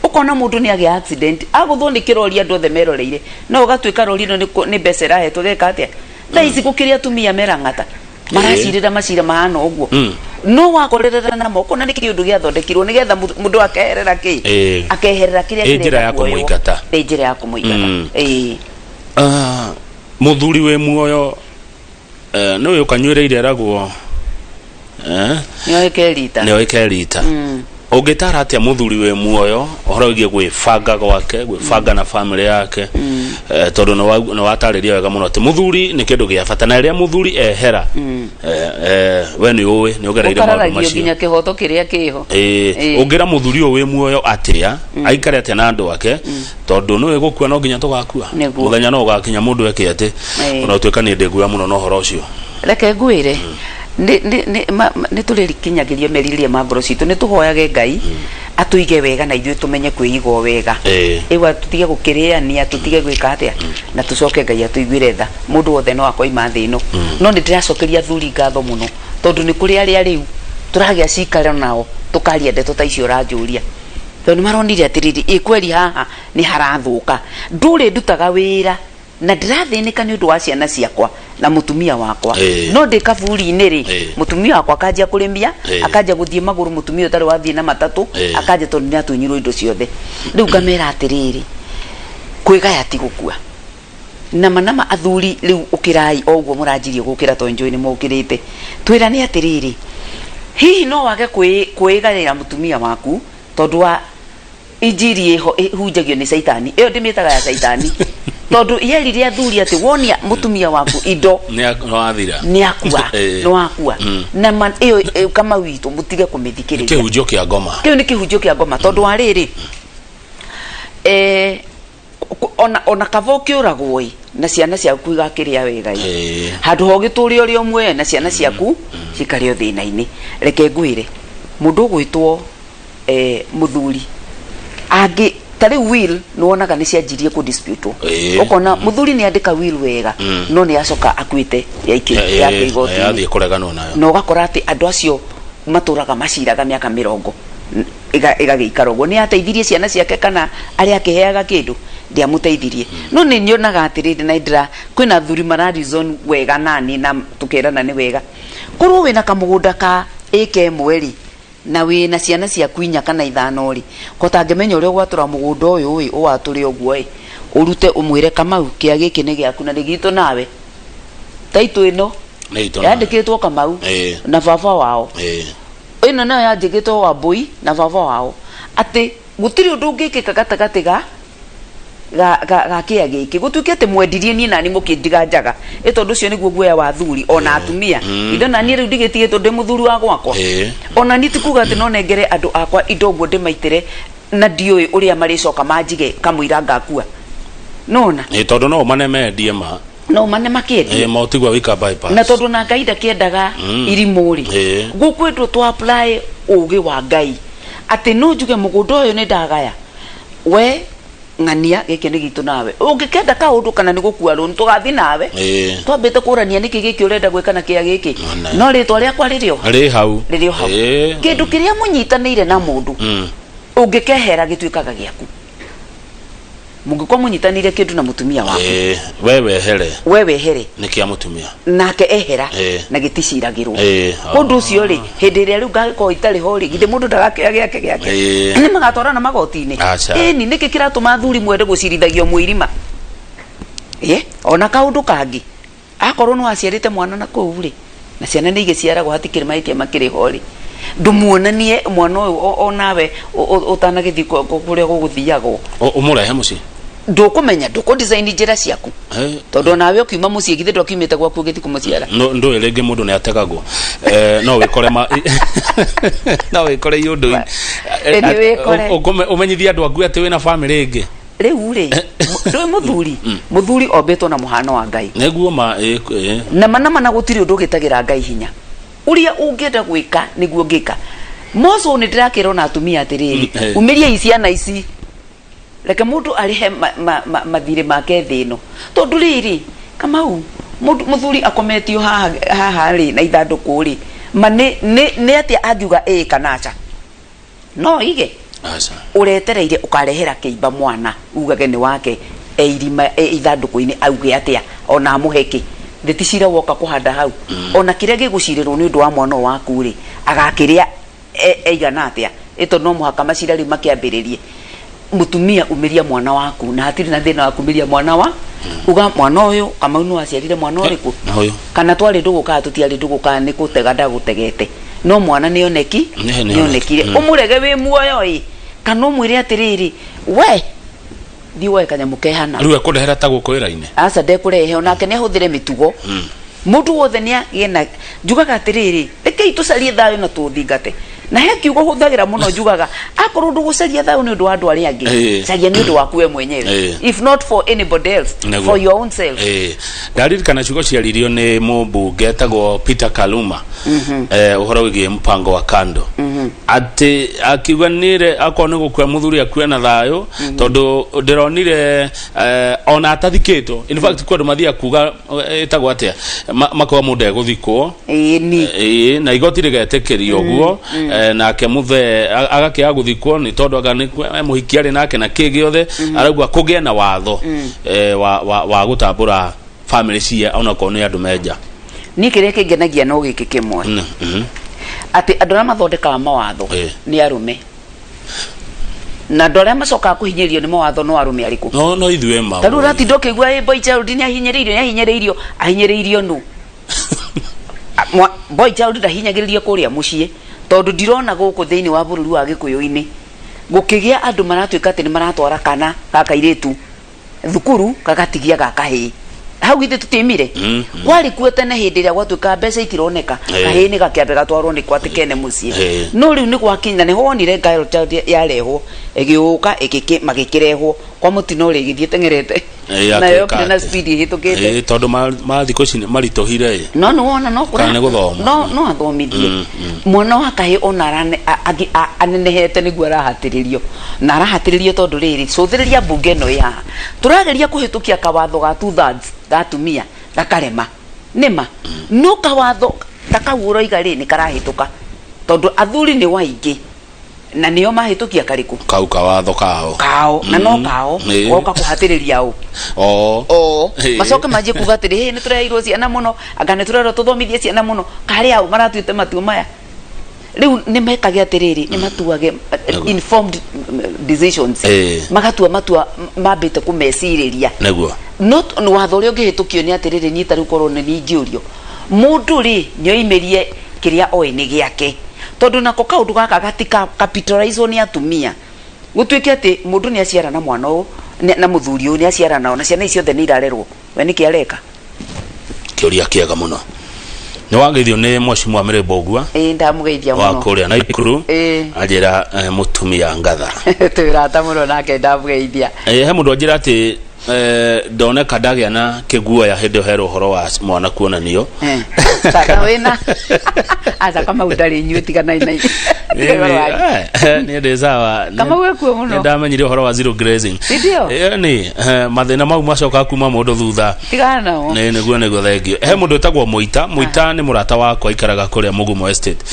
ukona mundu ni agi accident aguthwo ni kirori andu othe meroreire no ugatuika rori no ni besera hetwo geka atia thaici gukiria atumia merangata maracirira macira mahana uguo no wakorerera na moko na niki undu giathondekirwo nigetha mundu akeherera ki akeherera kiria njira ya kumuingata njira ya kumuingata muthuri we muoyo no yo kanywereire aragwo nio ikerita ungitara atia muthuri we muoyo ohorogie gwibanga gwake gwibanga na family yake tondu no watariria wega muno ati muthuri ni kindu gia bata na ria muthuri ehera we ni uwe ni ugereire maundu macio nginya kihoto kiria kiho ungira muthuri we muoyo atia aikare atia na andu ake tondu no egukua no nginya tugakua muthenya no ugakinya mundu eke ati ona tuika ni ndegua muno no horo ucio reke ngwire ni turirikinyagirie meririe mangoro citu ni tuhoyage Ngai atuige wega na ithuĩ tumenye kwĩiga wega ewa tutige gukiriania tutige gwika atia na tucoke Ngai atuiguire tha mundu wothe no akoima thĩ ĩno no ni ndiracokeria thuri ngatho muno tondu ni kuri aria riu turagia cikare nao tukaria ndeto ta icio ranjuria tondu maronire atiriri ikweli haha ni harathuka ndure ndutaga wira na ndirathinika ni undu wa ciana ciakwa na mutumia wakwa no ndikaburi-inĩ ri mutumia wakwa akajia kurimia akajia guthie maguru mutumia utari wathie na matatu akajia tondu ni atunyirwo indo ciothe riu ngamera atiriri kwigaya ti gukua na manama athuri riu ukirai oguo muranjirie gukira to enjoy ni mukirite twirane atiriri hihi no wage kwigaya mutumia waku tondu wa injiri hunjagio ni saitani iyo ndimitaga ya saitani tondu yerire athuri ati wonia mutumia waku indo ni akua no akua na man iyo kama witu mutige kumithikiriria kihunjio kia ngoma kiu ni kihunjio kia ngoma tondu ariri ona kavoki uragwo na ciana ciaku igakiria wega handu hogituri uri omwe na ciana ciaku cikario thina-ini reke ngwire mundu gwitwo muthuri agi tari will nuonaga ni cianjirie ku dispute ukona muthuri ni andika will wega no ni acoka akuite yake igoti yathie kureganwo nayo no gakora ati andu acio maturaga maciraga miaka 20 igagiikara uguo ni ateithirie ciana ciake kana ari akiheaga kindu ndia muteithirie no ni nyonaga atiriri na indira kwina thuri mara reason wega nani na tukirana ni wega kurwo wina kamugunda ka eke mweri na wina ciana ciaku inya kana ithano ri kotangemenya uria gwatura mugunda uyu uwaturi uguo urute umwire Kamau kia giki ni giaku na nigito nawe taitu ino yandikitwo Kamau na baba wao ino nayo yanjikitwo Wambui na baba wao ati gutiri undu ngikika gatagati ga kia giki gutukite mwendirie ni nani mukindiga njaga tondu cio niguo guoya wa thuri ona atumia indo na ni riu ndigitige tondu muthuri wa gwakwa ona ni tikuga ati no nengere andu akwa indo guo ndimaitire na ndioi uria maricoka manjige kamwira ngakua nona tondu no manemendie ma no manema kiendi motigwa wika bypass na tondu na Ngai ndakiendaga irimuri gukwendwo to apply ugi wa Ngai ati no njuge mugunda uyu ni ndagaya we ngania giki ni gitu nawe ungikenda ka undu kana ni gukua ru tugathi nawe twambite kurania niki giki urenda gwika na kia giki no ritwa riakwa ririo hau kindu kiria munyitanire na mundu ungikehera gituikaga giaku mungikwa munyitanire kindu na mutumia waku wewe here ni kia mutumia nake ehera na giticiragirwo kundu ucio ri hindi ria riu ngako itari hori githe mundu ndagakea giake ni magatwara na magoti-ini ni niki kiratuma thuri mwende gucirithagio mwirima ona kaundu kangi akorwo no aciarite mwana na kuu ri na ciana ni igiciaragwo hatikiri maikia makiri hori ndumuonanie mwana uyu onawe utanagithi kuria guguthiagwo umurehe muci ndukumenya nduku design njira ciaku tondu nawe ukiuma mucie githe ndokimite gwaku githi kumuciara no ndo rege mundu ni ategagwo no wikore no wikore yundu umenyithia andu aku ati wina family ingi riu ri ndoi muthuri obetwo na muhano wa Ngai neguo ma na mana gutiri undu gitagira Ngai hinya uria ungienda gwika niguo ngika mozo ni ndirakira na atumia atiriri umiria iciana ici reke mundu arihe mathire make thino tondu riri Kamau muthuri akometio haha ri na ithanduku ri ne atia angiuga kana acha no ige acha uretereire ukarehera kiimba mwana ugage ni wake eirima ithanduku-ini auge atia ona muheki ndeticira woka kuhanda hau ona kiria gigucirirwo ni undu wa mwana waku ri agakiria eigana atia ito no muhaka macira ri makiambiririe mutumia umiria mwana waku na hatiri na thina wa kumiria mwana wa uga mwana uyu Kamau no aciarire mwana uriku kana twari nduguka tutiari nduguka ni gutega ndagutegete no mwana ni onekire umurege wi muoyo kana umwire atiriri we thiwe kanyamuke hana riu akurehera ta guko ira-ine aca ndekurehe onake ni ahuthire mitugo mundu wothe ni agena njugaga atiriri rekei tucarie thayo na tuthingate na he kiugo huthagira muno njugaga akorwo ndugucaria thayo ni undu wa andu aria angi caria ni undu waku we mwenyewe if not for anybody else for your own self ndaririkana ciugo ciaririo ni mumbunge etagwo Peter Kaluma uhoro wigie mpango wa kando ati akiuga nire akone gukua muthuri akue na thayo tondu ndironire ona atathikitwo in fact kwa mathia kuga etagwo atia makwa mundu eguthikwo na igoti rigetekerio guo nake muthe agakia guthikwo ni tondu aga muhikiari nake na kigiothe arauga kugia na watho wa gutambura family cia ona ko ni andu meja ni kire kingenagia no giki kimwe ati andu aria mathondekaga mawatho ni arume na andu aria macokaga kuhinyirio ni mawatho no arume ariku no ithue ma taru ratindo kigua boy child ni ahinyiriirio nu boy child ndahinyagiririo kuria mucie tondu ndirona guku thiini wa bururi wa Gikuyu-ini gukigia andu maratuika ati ni maratwara kana gakairitu thukuru gagatigia gakahi hau ithe tutimire kwari kuo tene hindi ria gwatuika mbeca itironeka kahi ni gakiambe gatwarwo ni kwatikene mucie no riu ni gwakinya ni honire girl child yarehwo egiuka magikirehwo kwa mutino ri githie tengerete na yo na speed hitukite tondu ma thiko cini maritohire no wona no kura kana guthoma no athomithie mwana wa kahi ona anenehete niguo arahatiririo na arahatiririo tondu riri cuthiriria bunge no ya turageria kuhitukia kawatho ga 2/3 gatumia gakarema nima no kawatho takawuro igari ni karahituka tondu athuri ni waingi na niyo mahitukia kariku kau kawatho kao na no kao woka kuhatiriria macoke maje kuga atiri ni turairwo ciana muno agane turero tuthomithie ciana muno kari au maratuite matu maya riu ni mekage atiriri ni matuage informed decisions matua mambite kumeciriria neguo not no watho rio ngihitukio ni atiriri ni taru korwo ni ngiurio mundu ri nyoimerie kiria oini giake tondu nako kaundu gaka gatika capitalize ni atumia gutuike ati mundu ni aciara na mwana u na muthuri u ni aciara nao na ciana icio the ni irarerwo we ni kiareka kiuria kiega muno ni wageithio ni mwashimu wa Mirembo Ogua ndamugeithia muno wa kuria na ikuru ajira mutumia ngatha twirata muno nake ndamugeithia he mundu ajira ati ndone kadagia na kigua ya hindi hero horo wa mwana kuonanio taka wena aza kama udari nyutigana ina ni ndezawa kama we kuo muno ndamenyire horo wa zero grazing ndio ni mathina mau macoka kuma mundu thutha tigana o niguo thengio he mundu tagwo muita ni murata wakwa ikaraga kuria Mugumo estate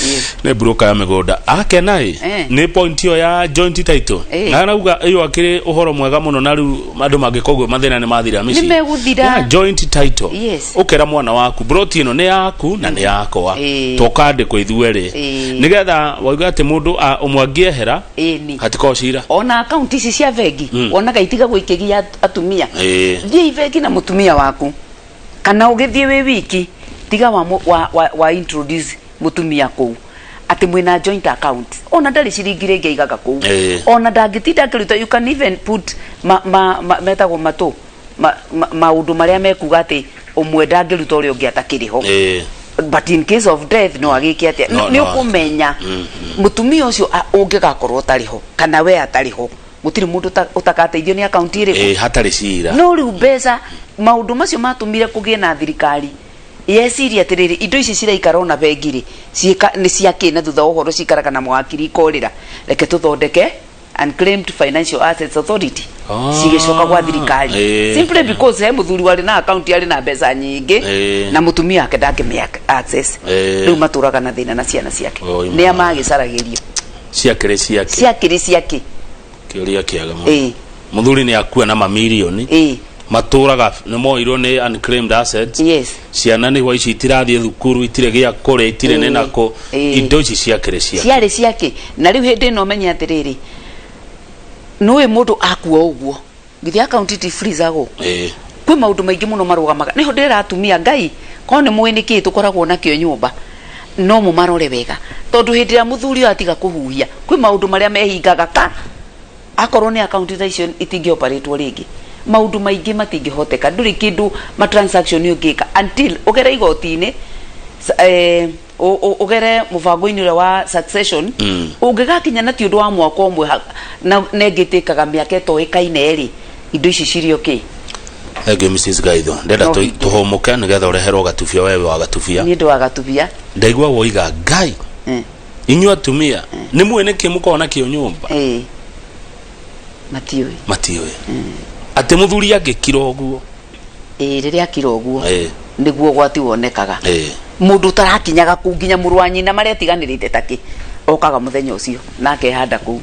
ni broker ya migunda akenai ni point yo ya joint title na nauga iyo akiri uhoro mwega muno na riu andu mangikogwo mathina ni mathira mici ni meguthira joint title ukera mwana waku broti ino ni yaku na ni yakwa tokande kwa ithuere nigetha wauga ati mundu umwangiehera hatiko cira ona account ici cia vengi ona gaitiga guikigia atumia thie vengi na mutumia waku kana ugithie wi wiki tiga wa introduce mutumia ku ati mwina joint account ona ndari ciringi ringi igaga ku ona ndangitida kiruta you can even put metago mato maundu maria mekuga ati umwe ndangiruta uri ungi atakiriho but in case of death no agiki atia ni ukumenya mutumia ucio ungigakorwo tariho kana we atariho gutire mundu utakateithio ni account iri hatari cira no riu mbeca maundu macio matumire kugie na thirikari yesiria atiriri indo ici ciraikara ona bengiri ni ciakina thutha uhoro cikaraga na mwakiri ikorira reke tuthondeke Unclaimed Financial Assets Authority cigicoka gwa thirikari simply because he muthuri wari na account yari na mbeca nyingi na mutumia ake ndangime access riu maturaga na thina na ciana ciake ni amagicaragirio ciake kiuria kiaga muthuri ni akua na mamilioni maturaga ni moirwo ni unclaimed assets ciana ni waici itirathie thukuru itire gia kore itire ne nako indo ici ciake na riu hindi no menya atiriri noe mundu akua uguo ngithi account ti freeze ago kwi maundu maingi muno marugamaga niho ndira atumia ngai kone mwiniki tukoragwo na kio nyumba no mu marore wega tondu hindi ya muthuri atiga kuhuhia kwi maundu maria mehingaga ka akorwo ni account icio itingi operate ringi maundu maingi matingihoteka nduri kindu ma transaction yungika until ugere igotini ugere mubango-ini ule wa succession ungigakinya na tiundu wa mwaka umwe na negitikaga miaka itoikaine ri indo ici cirio ki ege Mrs. Gaitho ndenda tuhomuke nigetha ureherwo gatubia wewe wa gatubia ni ndo wa gatubia ndaigwa woiga ngai inyu atumia ni mwene kimukona kio nyumba matioi ate muthuri agikira uguo riria akira uguo niguo gwati wonekaga mundu tarakinyaga ku nginya murwanyi na maria tiganirite taki okaga muthenya ucio nake handa ku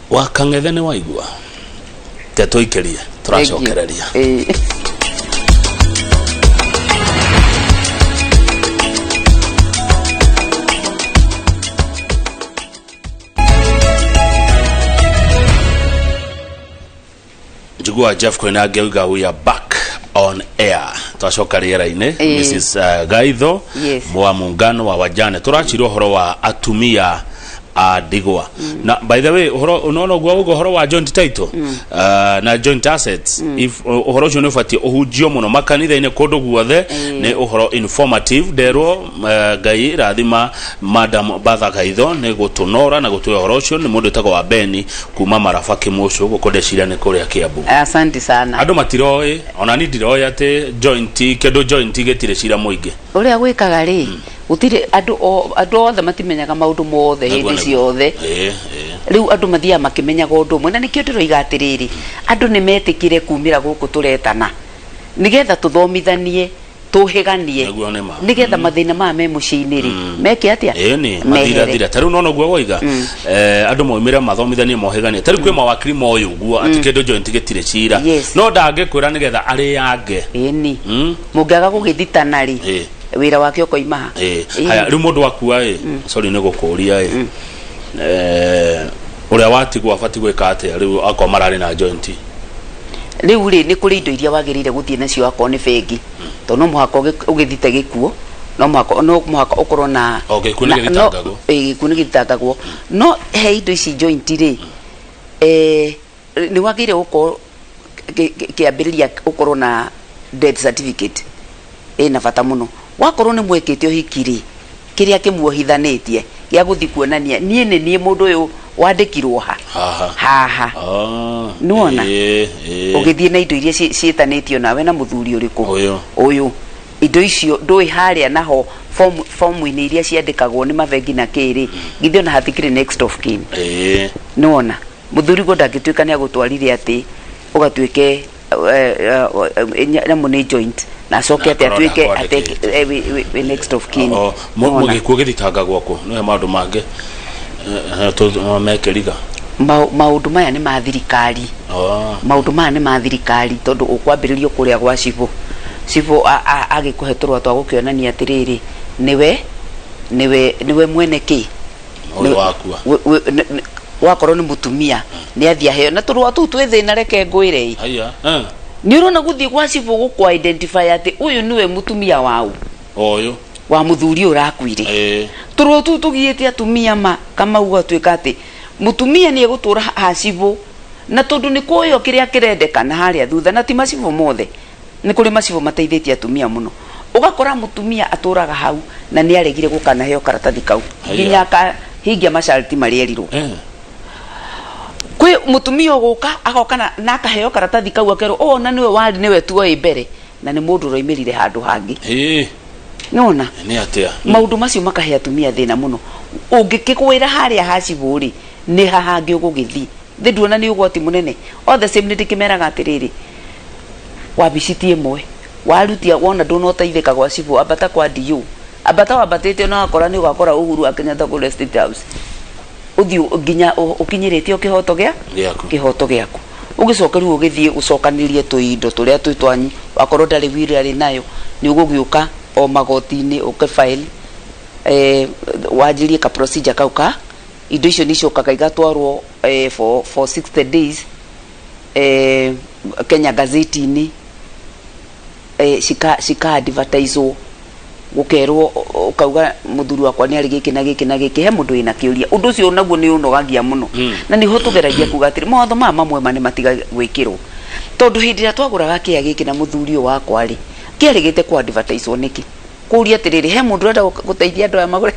wakang'ethe ni waigua tetoikeria turacokereria Jugua Jeff Koinage we are back on air twacoka riera-ini Mrs. Gaitho mwa muungano wa wajane turachirwo horo wa atumia a ndigwa na by the way horo unaona gwa horo wa joint title na joint assets if horo ucio ni fati uhujio muno makanitha-ini kundu guothe ni uhoro informative derwo Ngai rathima Madam Batha Gaitho ni gutunora na gutuya horo ucio ni mundu tago wa Beni kuma Maraba Kimucu gukondecira ni kuria Kiambu. Asante sana. Andu matiroi ona ni ndiroi ate joint kedo joint getire cira muingi uria gwikaga ri utire andu othe matimenyaga maundu mothe hindi ciothe riu andu mathia makimenyaga undu mwe na nikio ndiroiga atiriri andu ni metikire kumira guku turetana nigetha tuthomithanie tuhiganie nigetha mathina ma me muciini ri meke atia ni mathira taru nono gwa woiga andu moimira mathomithanie mohiganie taru kwi mawakiri moyo guo ati kendo joint getire cira no ndange kwira nigetha ari yange ni mungaga gugithitana ri wira wake ukoima haya riu mundu wakua sorry ni gukuria uria watigwa fati gwika atia riu akomarari na joint riu ri ni kuri indo iria wagirire guthie nacio akoni bengi to no muhaka ugithite gikuo no muhaka ukorwo na gikuo gitangagwo no he indo ici joint ri ni wagire uko kiambiriria ukorwo na death certificate na bata muno wakorwo ni mwekete uhikiri kiria kimuohithanitie gia guthi kuonania nie mundu uyu wandikirwo ha nuona ugithie na indo iria cietanitio nawe na muthuri uriku uyu indo icio ndui haria naho form-ini iria ciandikagwo ni mabengi na kiri githio na hathikire next of kin nuona muthuri go ndangituika ni agutwarire ati ugatuike na joint na soke ati atuike ate next of kin mugikuo githitangagwo ko no maundu mange to mekeriga maundu maya ni ma thirikari maundu maya ni ma thirikari tondu ukwambiririo kuria gwa cibo agikuheturwa twa gukionania atiriri niwe mwene ki wakua wakorwo ni mutumia ni athia heo na turwa tu twithina reke ngwire haya ni urona guthie gwa cibo gukwa identify ati uyu niwe mutumia wau oyo wa muthuri urakwire turwa tu tugiete atumia ma kama uga twika ati mutumia ni egutura hacibo na tondu ni kuoyo kiria kirendekana haria thutha na ti macibo mothe ni kuri macibo mateithitie atumia muno ugakora mutumia aturaga hau na ni aregire gukana heo karatathi kau nginya ka hingia masharti marierirwo kwi mutumia guka agoka na akaheo karatathi kau akero ona niwe wari niwe tuo mbere na ni mundu roimirire handu hangi nona ni atia maundu macio makahe atumia thina muno ungikikwira haria haciburi ni hahangi ugugithi nduona ni ugwati munene all the same ndikimeraga atiriri wabicitie mwe warutia wona ndunoteithika gwa cibu abata kwa DU abata wabatite no akora ni ugakora Uhuru Kenyatta ku State House uthi nginya ukinyiritie kihoto giaku ugicokeru ugithie ucokanirie tuindo turia twitwanyi wakorwo ndari wiri ari nayo ni ugugiuka o magoti-ini ukefile wajirie ka procedure kauka indo icio nicokaga igatwarwo for 60 days Kenya gazeti-ini shika advertise gukerwo ukauga muthuri wakwa ni ari giki na giki na giki he mundu ina kiuria undu cio naguo ni unogagia muno na ni hotugeragia kugatiri motho mamwe mane matiga gwikirwo tondu hindi ya twaguraga kia giki na muthuri wakwa ri kiarigite ku advertise niki kuria tiriri he mundu renda guteithia andu ya magure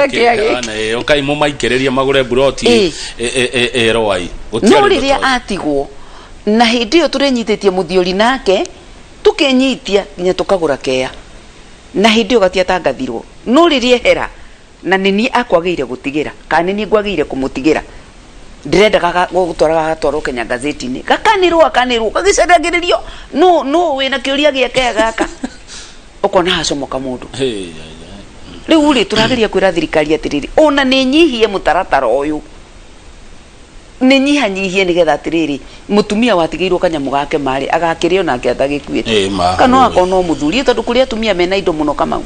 kia giki okai mo maikereria magure broti roi no riria atigwo na hindi yo turenyitetie muthiori nake tukenyitia nginya tukagura kea na hindi ugatia tangathirwo no ririe hera na nini akwagire gutigira kana nini ngwagire kumutigira ndirendaga gutwaraga gatwaro Kenya gazeti-ini gakanirwo gagicendagirerio no wina kiuria giake gaka ukona hacomoka mundu riu ri turageria kwira thirikari atiriri ona ni nyihie mutaratara uyu ni nyihie nigetha atiriri mutumia watigeirwo kanyamu gake mari agakirio nake atagikuite kana akono muthuri tondu kuria atumia mena indo muno kamau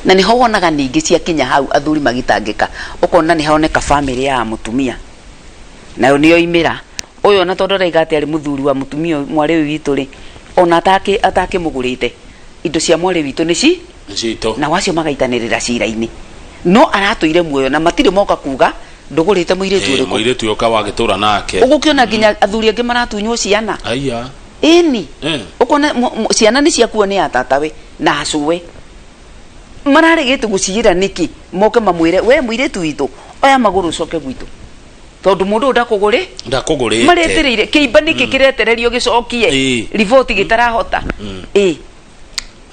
na ni ho wonaga ningi cia kinya hau athuri magitangika ukona ni haoneka family ya mutumia nayo niyo imira uyo na tondu raigate ari muthuri wa mutumia mwari witu ri ona atake mugurite indo cia mwari witu ni cito na wacio magaitanirira cira-ini no aratuire muoyo na matire moka kuga ndugurite muiretu uriku muiretu yoka wagitura nake ugukiona nginya athuri angi maratunywo ciana aya ini ukona ciana ni ciakuo ni atatawe na acuwe mararigite gucira niki moke mamwire we muiretu witu oya maguru coke gwitu tondu mundu ndakuguri maretereire kiimba niki kiretererio gicokie report gitarahota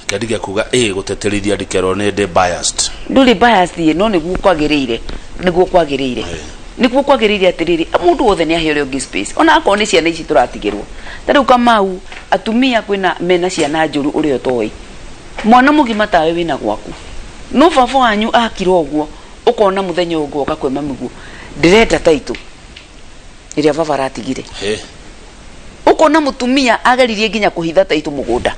kadiga kuga guteterithia ndikero ne de biased nduri biased no niguo kwagiriire atiriri mundu wothe ni aherio gi space ona akoni ni ciana ici turatigirwo tariu kamau atumia kwina mena ciana njuru urio toi mwana mugima tawe wina gwaku no baba wanyu akiro guo ukona muthenya ungoka kwema miguo ndirenda taitu iria baba ratigire ukona mutumia ageririe nginya kuhitha taitu mugunda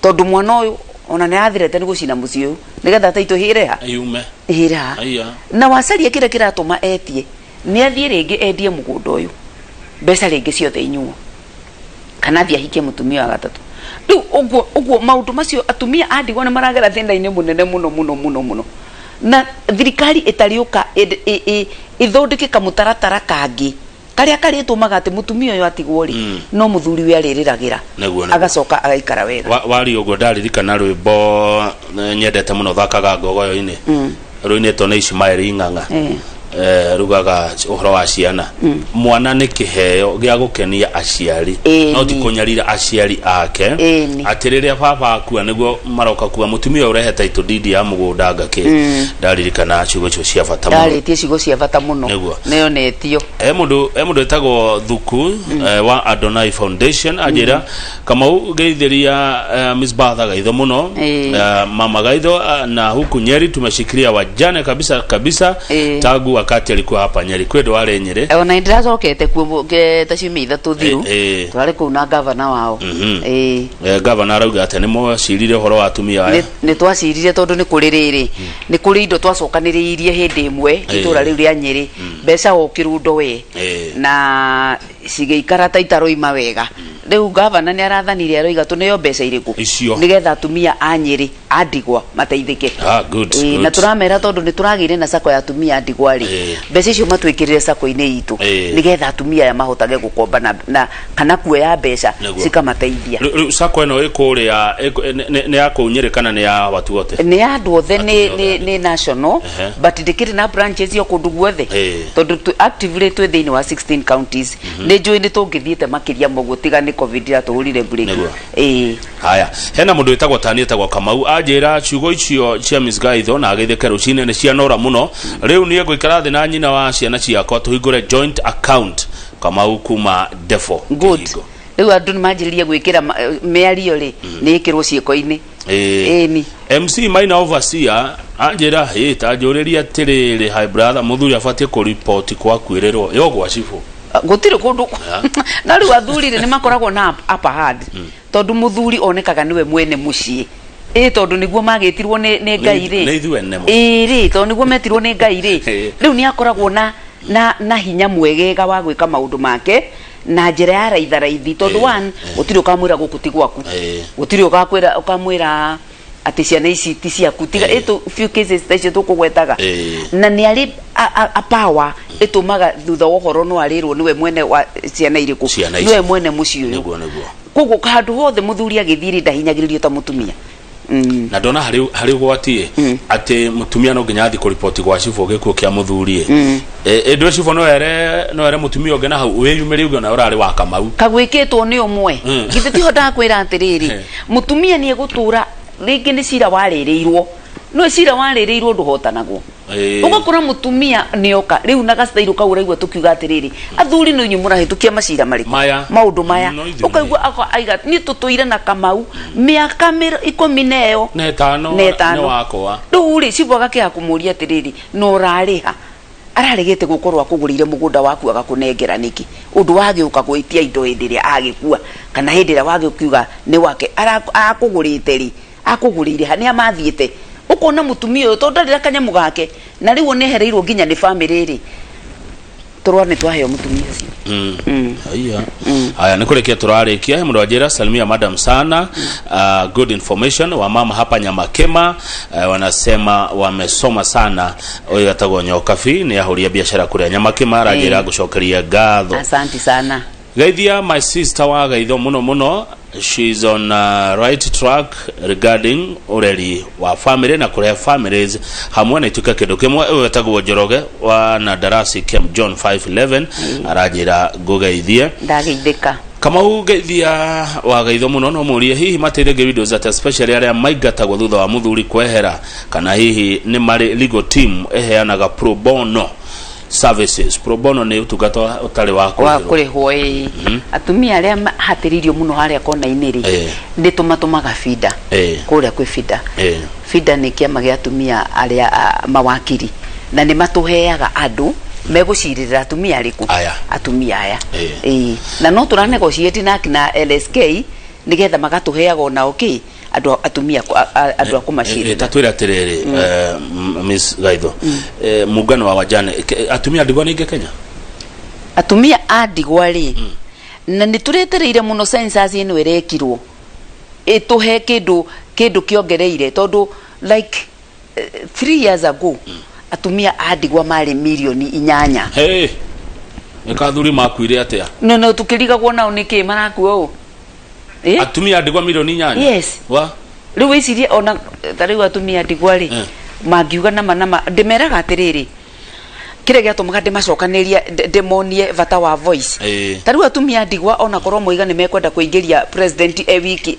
tondu mwana uyu ona ni athirete ni gucina muciĩ uyu nigetha taitu hireha hira na wacaria kira kiratuma etie ni athie ringi endie mugunda uyu mbeca ringi ciothe inyuo kana athie ahikie mutumia wa gatatu riu uguo maundu macio atumia andigwo ni maragera thina-ini munene muno na thirikari itariuka ithondeke kamutaratara kangi karia karitumaga ati mutumia uyu atigwo ri no muthuri we aririragira agacoka agaikara wega wari uguo ndaririkana rwimbo nyendete muno thakaga ngogoyo-ini ruinitwo ni Ismail Ing'ang'a rugaga uhoro wa ciana mwana ni kiheo gia gukenia aciari no ti kunyarira aciari ake atiriria baba akua niguo maroka kuwa mutumia urehe taito didi ya mugunda ngaki ndaririkana ciugo cio cia bata muno ndaritie ciugo cia bata muno neyo netio mundu etagwo thuku wa Adonai Foundation ajira kama ugeithiria Miss Batha gaitho muno mama gaitho na huku Nyeri tumeshikilia wajane kabisa tagu wakati alikuwa hapa Nyeri kwedo wale Nyeri ona ndiracokete kuo tacimi ithatu thiru twari ku na governor wao governor arauga ati ni mwacirire horo wa atumia aya ni twacirire tondu ni kuri riri ni kuri indo twacokaniriirie hindi imwe itura riu ria Nyeri mbeca okirundo we na cigeikara taitaroima wega riu gavana ni arathanire aroiga tuneyo mbeca iriku nigetha atumia a Nyeri a ndigwa mateithike. Good. Na turamera tondu ni turagire na sako ya atumia a ndigwa ri mbeca icio matwikirire sako ini itu nigetha atumia ya mahotage gukomba na kana kuoya mbeca cikamateithia. Riu sako eno ikuria ni ya kunyere kana ni ya watu wote? Ni ya andu othe, ni national but ndikiri na branches yo kundu guothe tondu actively twi thiini wa 16 counties. Ni njui ni tungithiete makiria mogo tiga ni covid ya tuhurire break. Haya, hena mundu witagwo Tanietagwo Kamau anjira ciugo icio cia Miss Gaitho na agithike rucine ni cia nora muno. Riu ni egwikara thi na nyina wa ciana ciakwa tuhingure joint account. Kamau kuma Defo. Good. Riu andu ni manjiririe gwikira meario ri ni ikirwo cieko-ini. Ni MC Maina Overseer anjira tanjuriria tiriri hi brother muthuri afatie ku report kwa kwirerwo yo gwa cifu gutire kundu na riu athuri ni makoragwo na upper hand tondu muthuri onekaga niwe mwene mucii tondu niguo magitirwo ni Ngai ri tondu niguo metirwo ni Ngai ri riu ni akoragwo na hinya mwegega wa gwika maundu make na njira ya raitharaithi tondu one gutire ukamwira gukuti gwaku gutire ukamwira ati ciana ici ti ciaku tiga eto few cases icio tukugwetaga na ni ari a power etumaga thutha wa horo no arirwo niwe mwene wa ciana iriku niwe mwene mucio uyu kugu kandu hothe muthuri agithiri ndahinyagiririo ta mutumia na ndona hari gwatie ati mutumia no nginya athi ku report gwa cifo gikuo kia muthuri endo cifo no ere mutumia onge na hau weyumire ugo na urari wa Kamau kagwikitwo ni umwe githe ti hoda kwira atiriri mutumia ni egutura ringi ni cira waririirwo no cira waririirwo nduhotanagwo ugakora mutumia nioka riu na gastairu kauraigwa tukiuga atiriri athuri no nyumura hitukia macira mari maundu maya ukaigwa aiga ni tutuire na Kamau miaka 10 na 5 ni wakwa nduri ciboga kia kumuria atiriri no urariha araregete gukorwo akugurire mugunda waku agakunengera niki undu wage ukagwitia indo hindiria agikua kana hindiria wage ukiuga ni wake akugurite ri akugurire hani amathiete ukona mutumia uyu tondu ndarira kanyamu gake na riu ni hereirwo nginya ni family ri turwa ni twaheo mutumia cio haya ni kurekia turarikia mundu ajira salimia madam sana good information wa mama hapa Nyamakema wanasema wamesoma sana oyo atagwo Nyokafi ni ahuria biashara kule Nyamakema arajira gucokeria gatho. Asante sana Gaithia my sister wa Gaitho muno she's on right track regarding ureri wa family na kure families hamwe na ituka kindu kimwe uyo atagwo Njoroge wa na darasi Kem John 5:11 arajira gugaithie ndageithika Kamau Gaithia wa Gaitho muno no murie hihi mateithege videos at especially aria maigatagwo thutha wa muthuri kwehera kana hihi ni mari legal team eheanaga pro bono services. Pro bono ni utugata utari wa kurihwo atumia aria hatiririo muno haria kona iniri ndi tumatumaga fida kuria kwi fida fida ni kiama gia atumia aria mawakiri na ni matuheaga andu megucirira atumia ariku atumia aya na no turanegotiate na LSK nigetha magatuheaga ona andu atumia andu akumashirira tatwira tiriri Miss Gaitho mugano wa wajane atumia ndigwa ninge Kenya atumia a ndigwa ri na nituretereire muno census ino irekirwo ituhe kindu kiongereire tondu like 3 years ago atumia a ndigwa mari milioni 8 ekathuri makwire atia no tukirigagwo nao niki marakuo atumia ndigwa milioni 8 yes wa riu wicirie ona tariu atumia ndigwa ri mangiuga nama ndimeraga atiriri kire giatumaga ndimacokaniria demonie vata wa voice tariu atumia ndigwa ona korwo moiga ni mekwenda kuingiria president wiki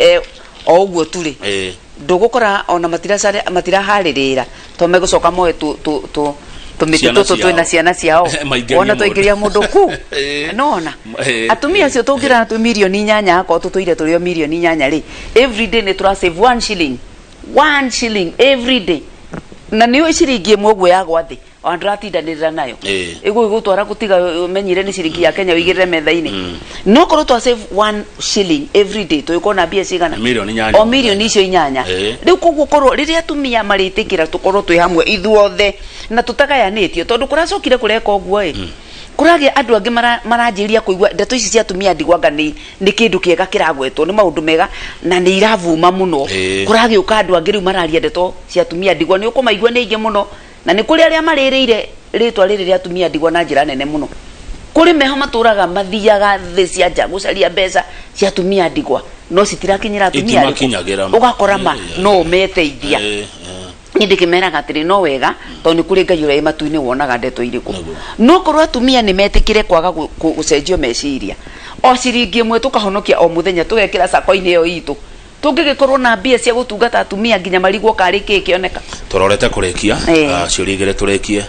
o uguo turi ndugukora ona matira haririra to megucoka moe tumitutu twina ciana ciao ona twaingiria mundu ku nona atumia cio tungira tu milioni 8 ko tutuire turio milioni 8 ri every day ni tura save 1 shilling every day na niyo ciringi imwe gwe ya gwathi andiratindanirira nayo iguo igutwara gutiga menyire ni ciringi ya Kenya wigirire metha-ini no korwo twa save 1 shilling every day tuyikona bia cigana milioni 8 o milioni icio 8 riu koguo korwo riria atumia maritikira tukorwo twi hamwe ithuothe na tutagayanitio tondu kuracokire kureka uguo kurage andu angi maranjiria kuigwa ndeto ici cia atumia ndigwanga ni kindu kiega kiragwetwo ni maundu mega na ni iravuma muno kurage uka andu angi riu mararia ndeto cia atumia ndigwa ni ukumaigwa ni ingi muno na ni kuri aria maririire ritwa riri ria atumia ndigwa na njira nene muno kuri meho maturaga mathiaga thi cia nja gucaria mbeca cia atumia ndigwa no citirakinyira atumia ugakora ma no meteithia ndikimeraga atiri no wega to ni kuri ngai ure matu-ini wonaga ndeto iriku no korwo atumia ni metikire kwaga gucenjio meciria o ciringi imwe tukahonokia o muthenya tugekira sako-ini yo itu tungigikorwo na mbia cia gutungata atumia nginya marigwo kari kioneka turorete kurikia ciuri igire turikie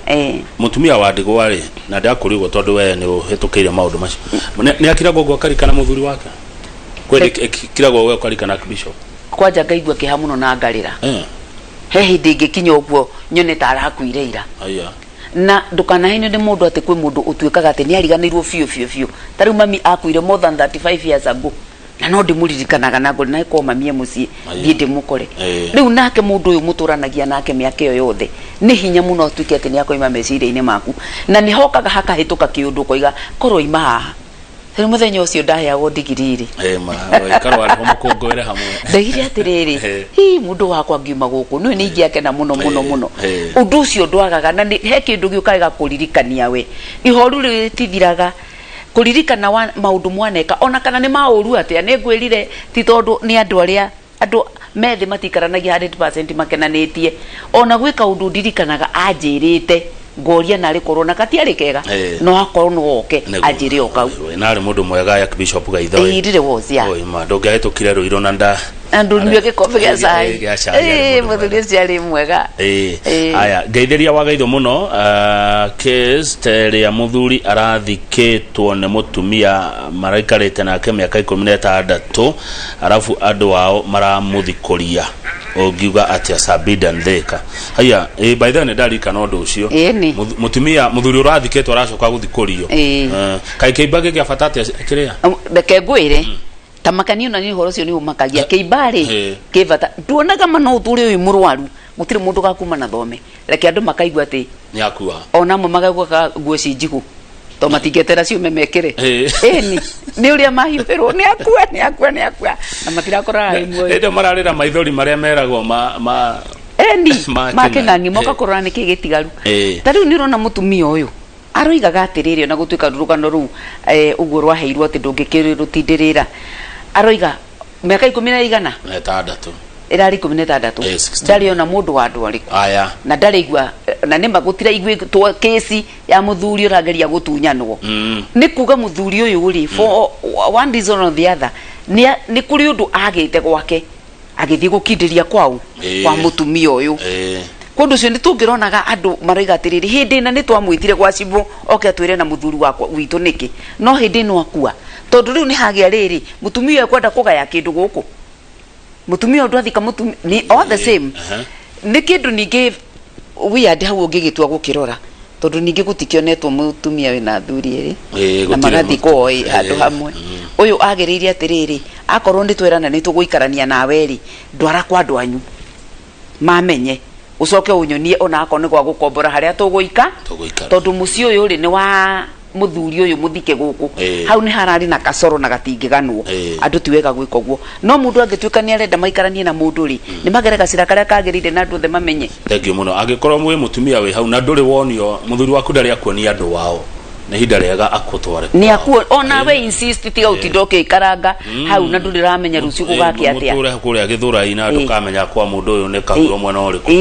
mutumia wa ndigwa ri na ndakurigwo tondu we ni uhitukiire maundu macio ni akiragwo gwa karikana muthuri wake kweli kiragwo we karikana bishop kwanja ngaigua kiha muno na ngarira he hindi ngikinya uguo nyone tarakuire ira na ndukana hino ni mundu ati kwi mundu utuikaga ati ni ariganirwo fiu tari mami akuire more than 35 years ago na no ndimuririkanaga na ngori na iko mamie muci thie ndimukore riu nake mundu uyu muturanagia nake miaka iyo yothe ni hinya muno tuike ati ni akoima meciria-ini maku na ni hokaga hakahituka kiundu koiga korwo ima haha riu muthenya ucio ndaheagwo ndigiriri karwa ari mukongoere hamwe ndagire atiriri hi mundu wakwa ngiuma guku ni ingiakena muno undu ucio ndwagaga na he kindu giukaga kuririkania we ihoru ritithiraga kuririkana wa maundu mwaneka ona kana ni mauru atia ni ngwirire ti tondu ni andu aria andu methi matikaranagia 100% makenanitie ona gwika undu ndirikanaga anjirite ngoria na rikorwo na katiari kega no akorwo no oke anjire okau na ari mundu mwega ya bishop gaitho ndire wozia oi ma ndongahitukire ruiro na nda andu niwe gikombe gia cai muthuri ciari mwega aya ngeithiria wa gaitho muno case teria muthuri arathikitwo ne mutumia maraikarite nake miaka 16 arafu andu wao maramuthikuria ogiuga atia Sabida Ndeka haya by the way ndarika no ndu ucio mutumia muthuri urathikitwo aracoka guthikurio kai keibage gia fatati kiria beke gwire tamakani una ni horo cio ni umakagia keibari kevata nduonaga mano uthuri uyu murwaru gutire mundu gakuma na thome reke andu makaigwa ati ni akua ona mo magagwa nguo cinjigu to matingetera cio memekere ni uria mahiwirwo ni akua na matirakora imwe ende mararira maithori maria meragwo ma makenangi moka korora ni kigitigaru tariu ni rona mutumia uyu aroigaga atiriri na gutuika rurugano ru uguo rwaheirwo ati ndungikirutindira aroiga miaka 10 irari 16 ndari ona mundu wa andu ariku na ndari igwa na nima gutira igwitwo kesi ya muthuri urageria gutunyanwo ni kuga muthuri uyu uri for one reason or the other ni kuri undu agite gwake agithii gukindiria kwao kwa mutumia uyu kundu cio ni tungironaga andu maraiga atiriri hindi na ni twamwitire gwa cibu oke atwire na muthuri wakwa witu niki no hindi no akua tondu riu ni hagia riri mutumia ekwenda kugaya kindu guku mutumia undu athika mutumia ni all the same ni kindu ningi weird hau ungigitua gukirora tondu ningi gutikionetwo mutumia wina thuri eri na magathi koi andu hamwe uyu agiriria atiriri akorwo ni twerana ni tuguikarania nawe eri ndwara kwa ndwanyu mamenye ucoke unyonie ona akone gwa gukombora haria tuguika tondu muci uyu ri ni wa muthuri uyu muthike guku hau ni harari na kasoro na gatingiganwo andu tiwega gwika guo no mundu angituika ni arenda maikaranie na mundu ri ni magerega cira karia kagirire na andu the mamenye thengio muno angikorwo mwe mutumia we hau na nduri wonio muthuri waku ndari akuonia andu wao ni hinda rega akutware ni akuo ona we insist tiga utindoke ikaranga hau na nduri ramenya rucio gugaki atia muture hakuri agithura ina andu kamenya kwa mundu uyu ni kahuro mwena uriku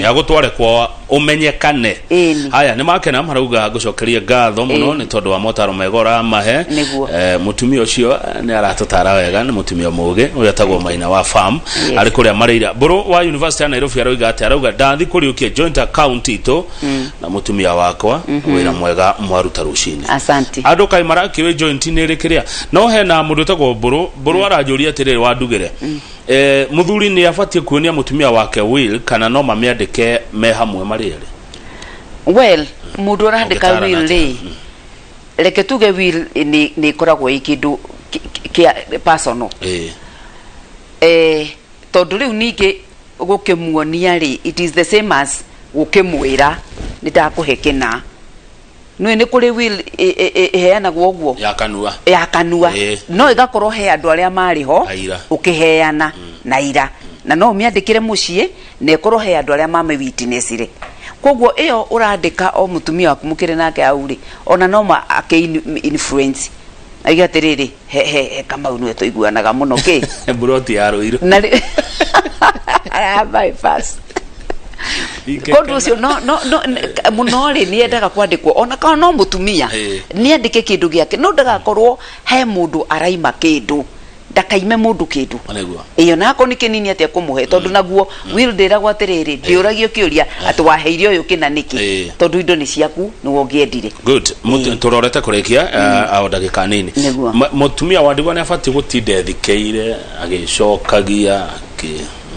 ya gutware kwa umenyekane haya ni makena marauga gucokeria ngatho muno ni tondu wa motaro megora mahe mutumia ucio ni aratutara wega ni mutumia muge uria tagwo Maina wa farm ari kuria mareira buru wa University ya Nairobi arauga ati arauga ndathi kuriukia joint account ito na mutumia wakwa wira mwega mwaruta rushini asante andu kai marakiwe joint ni rikiria no hena mundu tagwo buru arajuria atiriri wa ndugire muthuri ni afatie kuonia mutumia wake will kana no mamiandike me hamwe mariri well mundu arandika will ri reke tuge will ni koragwo ikindu kia personal tondu riu ningi gukimuonia ri it is the same as gukimwira nitakuhekena nĩ kũrĩ will heanagwo guo ya kanua no igakorwo he andũ arĩa marĩ ho ũkĩheana na ira na no ũmĩandĩkĩre mũciĩ na ĩkorwo he andũ arĩa mame witness rĩ koguo ĩyo ũrandĩka o mũtumia waku mũkĩrĩ nake aurĩ ona no ma influence aiga atĩrĩrĩ he Kamau nĩwe tũiguanaga mũno kĩ buroti ya Rũirũ na bypass Kodu ucio no muno ri ni endaga kwandikwo ona kana no mutumia ni andike kindu giake no ndagakorwo he mundu araima kindu ndakaime mundu kindu iyo nako ni kinini atia kumuhe tondu naguo will ndiragwo atiriri ndiuragio kiuria ati waheire uyu kina niki tondu indo ni ciaku ni wongiendire good turorete kurikia ao ndagika nini mutumia wa ndigwa ni abati gutinde thikeire agicokagia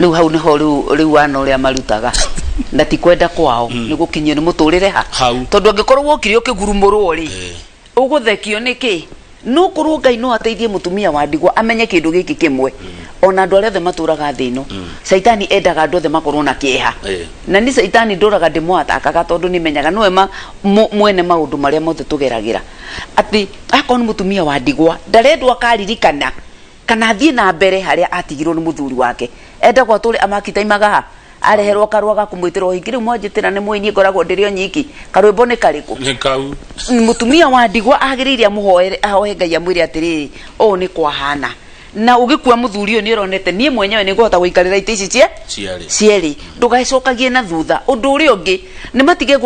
riu hau niho riu wana uria marutaga na ti kwenda kwao ni gukinyio ni muturire ha tondu angikorwo wokire ukigurumurwo ri uguthekio niki no kurwo Ngai no ateithie mutumia wa ndigwa amenye kindu giki kimwe ona andu arĩa maturaga thino saitani endaga andu othe makorwo na kieha na ni saitani nduraga ndimo atakaga tondu ni menyaga no mwene maundu maria mothe tugeragira ati akon mutumia wa ndigwa ndarendwa akaririkana kana thie na mbere haria atigirwo ni muthuri wake enda kwa tuli amakitaimaga areherwo karwa gakumwitira hingire mwanjitira ni mwenyi ngoragwo ndirio nyiki karwimbo ni kariku ni kau mutumia wa ndigwa agiriria muhoere ahoe Ngai amwire atiri o ni kwa hana na ugikua muthuri uyu ni uronete nie mwenyewe ni ngota guikarira ite ici cieri ndugacokagie na thutha undu uri ungi ni matige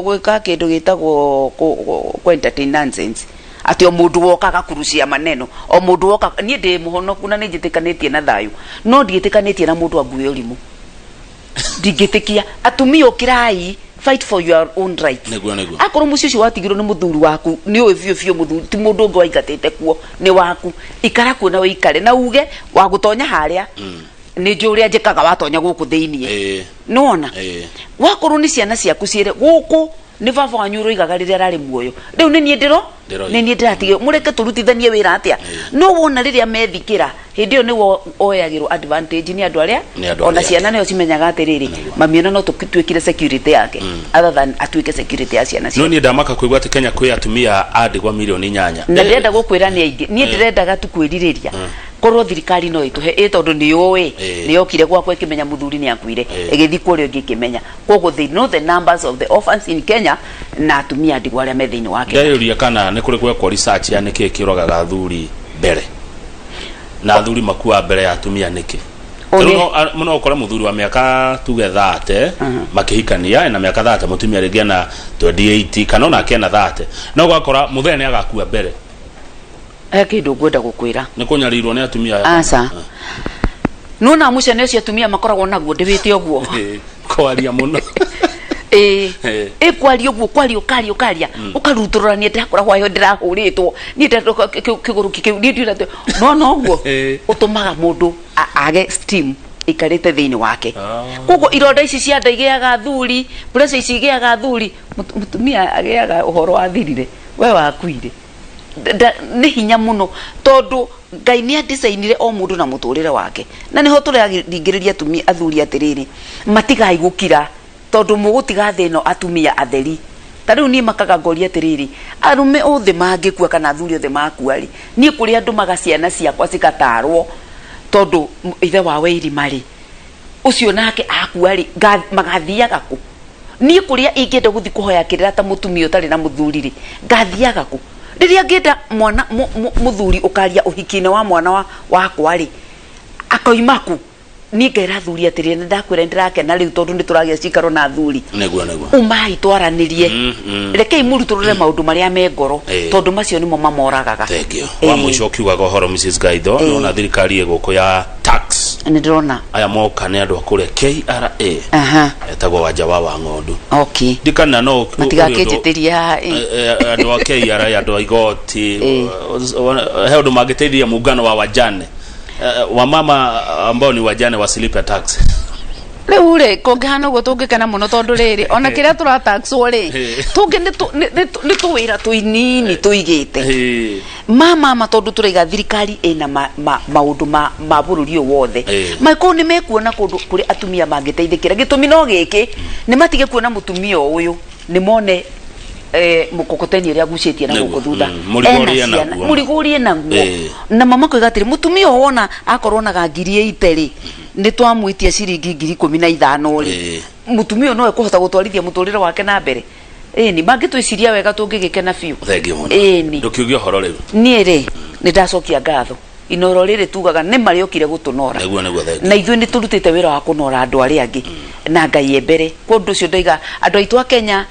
gwika kindu gitagwo ku entertain nonsense ati o mundu wokaga kurucia maneno o mundu woka nie ndi muhonoku na nijitikanĩtie na thayu no ndiĩtĩkanĩtie na mundu anguye ũrimũ ndingĩtĩkia atumia ũkirai fight for your own right akorwo mucio ucio watigirwo ni muthuri waku ni uĩ biũ muthuri ti mundu ũngĩ waingatĩte kuo ni waku ikara kuo na wĩikare na uge wa gutonya haria ni njũria njikaga watonya gũkũ thĩinĩ nona wakorwo ni ciana ciaku ciĩre gũkũ ni baba wanyu roigaga rĩrĩa ararĩ muoyo rĩu nĩ niĩ ndĩratige mũreke tũrutithanie wĩra atĩa no wona rĩrĩa methikĩra hĩndĩ ĩyo nĩguo oyagĩrwo advantage ni andũ arĩa ona ciana nĩo cimenyaga atĩrĩrĩ mami ona no tũtuĩkire security yake other than atuĩke security ya ciana no niĩ ndamaka kuigua atĩ Kenya kwĩ atumia a ndigwa milioni 8 na ndĩrenda gũkwĩra nĩ aingĩ niĩ ndĩrendaga tu kwĩrirĩria korwo thirikari no ituhe tondu ni yũĩ ni yokire gwakwa ikimenya muthuri ni akuire igithi kũrĩa ũngĩ ikimenya koguo they know the numbers of the orphans in Kenya na atumia ndigwa arĩa me thĩinĩ wa Kenya ndĩrĩria kana nĩ kũrĩ gwekwo research ya nĩkĩ kĩrogaga athuri mbere na athuri makua mbere ya atumia nĩkĩ muno ukora muthuri wa miaka tuge 30 makihikania na miaka 30 mutumia rĩngĩ na 28 kana ona akena 30 no gwakora muthene agakua mbere kindu ngwenda gukwira ni kunyarirwo ni atumia asa nuna mucene ucio atumia makoragwo naguo ndibite uguo kwaria muno kwaria uguo kwaria ukaria ukaruturania ndakoragwo ayo ndirahuritwo ni kiguru kikiu ni ndira no uguo utumaga mundu age steam ikarite thiini wake koguo ironda ici cia nda igiaga thuri pressure ici igiaga thuri mutumia agiaga uhoro wa thirire we wakuire ni hinya muno tondu Ngai ni adesignire o mundu na muturire wake na niho tũragingĩrĩria atumia athuri atiriri matigai gukira tondu mugutiga thino atumia atheri tariu ni makaga ngori atiriri arume othe mangikua kana athuri othe makuari ni kuri andu magaciana ciakwa cikatarwo tondu ithe wawe irimari ucio nake akuari magathiaga ku ni kuria ingĩenda guthi kuhoya kirira ta mutumia utari na muthuri ngathiaga ku riria ngenda mwana muthuri ukaria uhikine wa mwana wakwa ri akoimaku ni ngera thuri atiri ndakwira ndirakena riu tondu ni turagia cikaro na thuri neguo umai twaranirie rekei muruturure maundu maria me ngoro tondu macio nimo mamoragaga thengio wa mwisho kiugaga horo Mrs Gaitho no na thirikari iguko ya tax ni ndrona aya moka ni andu akure KRA etagwo wanja wa ng'ondu okay dikana no matigakĩnjĩtĩria andu a KRA andu a igoti he undu mangĩteithia muungano wa wajane wa mama ambao ni wajane wasilipe tax riu ri kungihana uguo tungikena muno tondu riri ona kiria tura taxwo ri tungi ni tuwira tuinini tuigite mama tondu turaiga thirikari ina maundu ma bururi wothe maiko ni mekuona kundu kuri atumia mangiteithikira gitumi no giki ni matige kuona mutumia uyu ni mone mukokoteni ria gucetie na guko thutha murigori naguo na mama ko igatire mutumia wona akorwo na gangiri iteri ni twamwitia ciringi 15,000 ri mutumia no ekuhota gutwarithia muturire wake na mbere ni mangitwiciria wega tungigikena biu thengio muno ndukiugio horo riu ni ri ni ndacokia ngatho inoro riri tugaga ni mari okire gutunora na ithuĩ ni turutite wira wa kunora andu ari angi na Ngai embere kundu cio ndoiga andu aitu a Kenya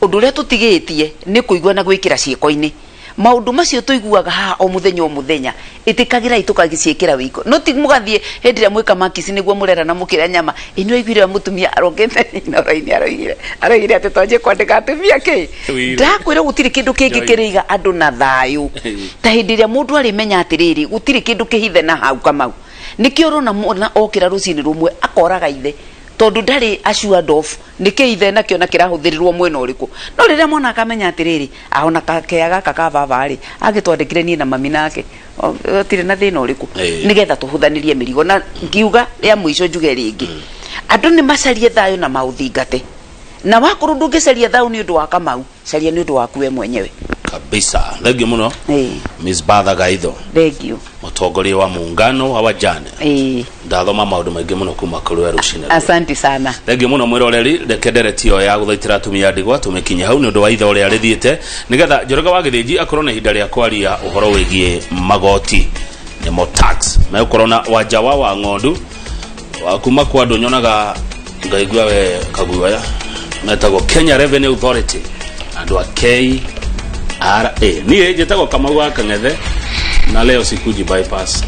undu uria tutigitie ni kuigua na gwikira cieko-ini maundu macio tuiguaga ha o muthenya itikagira itukagiciikira wiko no ti mugathie hindi ria mwika makisi niguo murera na mukira nyama inu igwire mutumia arongete inoro-ini aroire ati twanje kwandika atumia ki ndakwira gutiri kindu kingi kiriga andu na thayu ta hindi ria mundu ari menya atiriri gutiri kindu kihithe na hau kamau nikio urona mwana okira rucini rumwe akoraga ithe tondu ndari assured of nikithe nakio na kirahuthirirwo mwena uriku no riria mwana akamenya atiriri ahona kakeaga kakavava ri agitwandikire nie na mami nake tire na thina uriku nigetha tuhuthanirie mirigo na ngiuga ya mwisho njuge ringi andu ni macarie thayo na mauthingate na wakorwo ndungicaria thayo ni undu wa Kamau caria ni undu waku we mwenyewe kabisa thengio muno Miss Batha Gaitho thengio mutongoria wa muungano wa wajane ndathoma maundu maingi muno kuma kuri wa rucine asante sana thengio muno mwiroreri rekendere tio ya guthaitira atumia ndigwa tumekinya hau ni undu wa itha uria rithiite nigetha Njoroge wa Githĩnji akorwo na ihinda ria kwaria uhoro wigie magoti nimo tax me ukorona wajawa wa ng'ondu kuma kwa andu nyonaga ngaigua we kaguoya metagwo Kenya Revenue Authority andu a KRA niĩ njĩtagwo Kamau wa Kang'ethe na leo sikuji bypass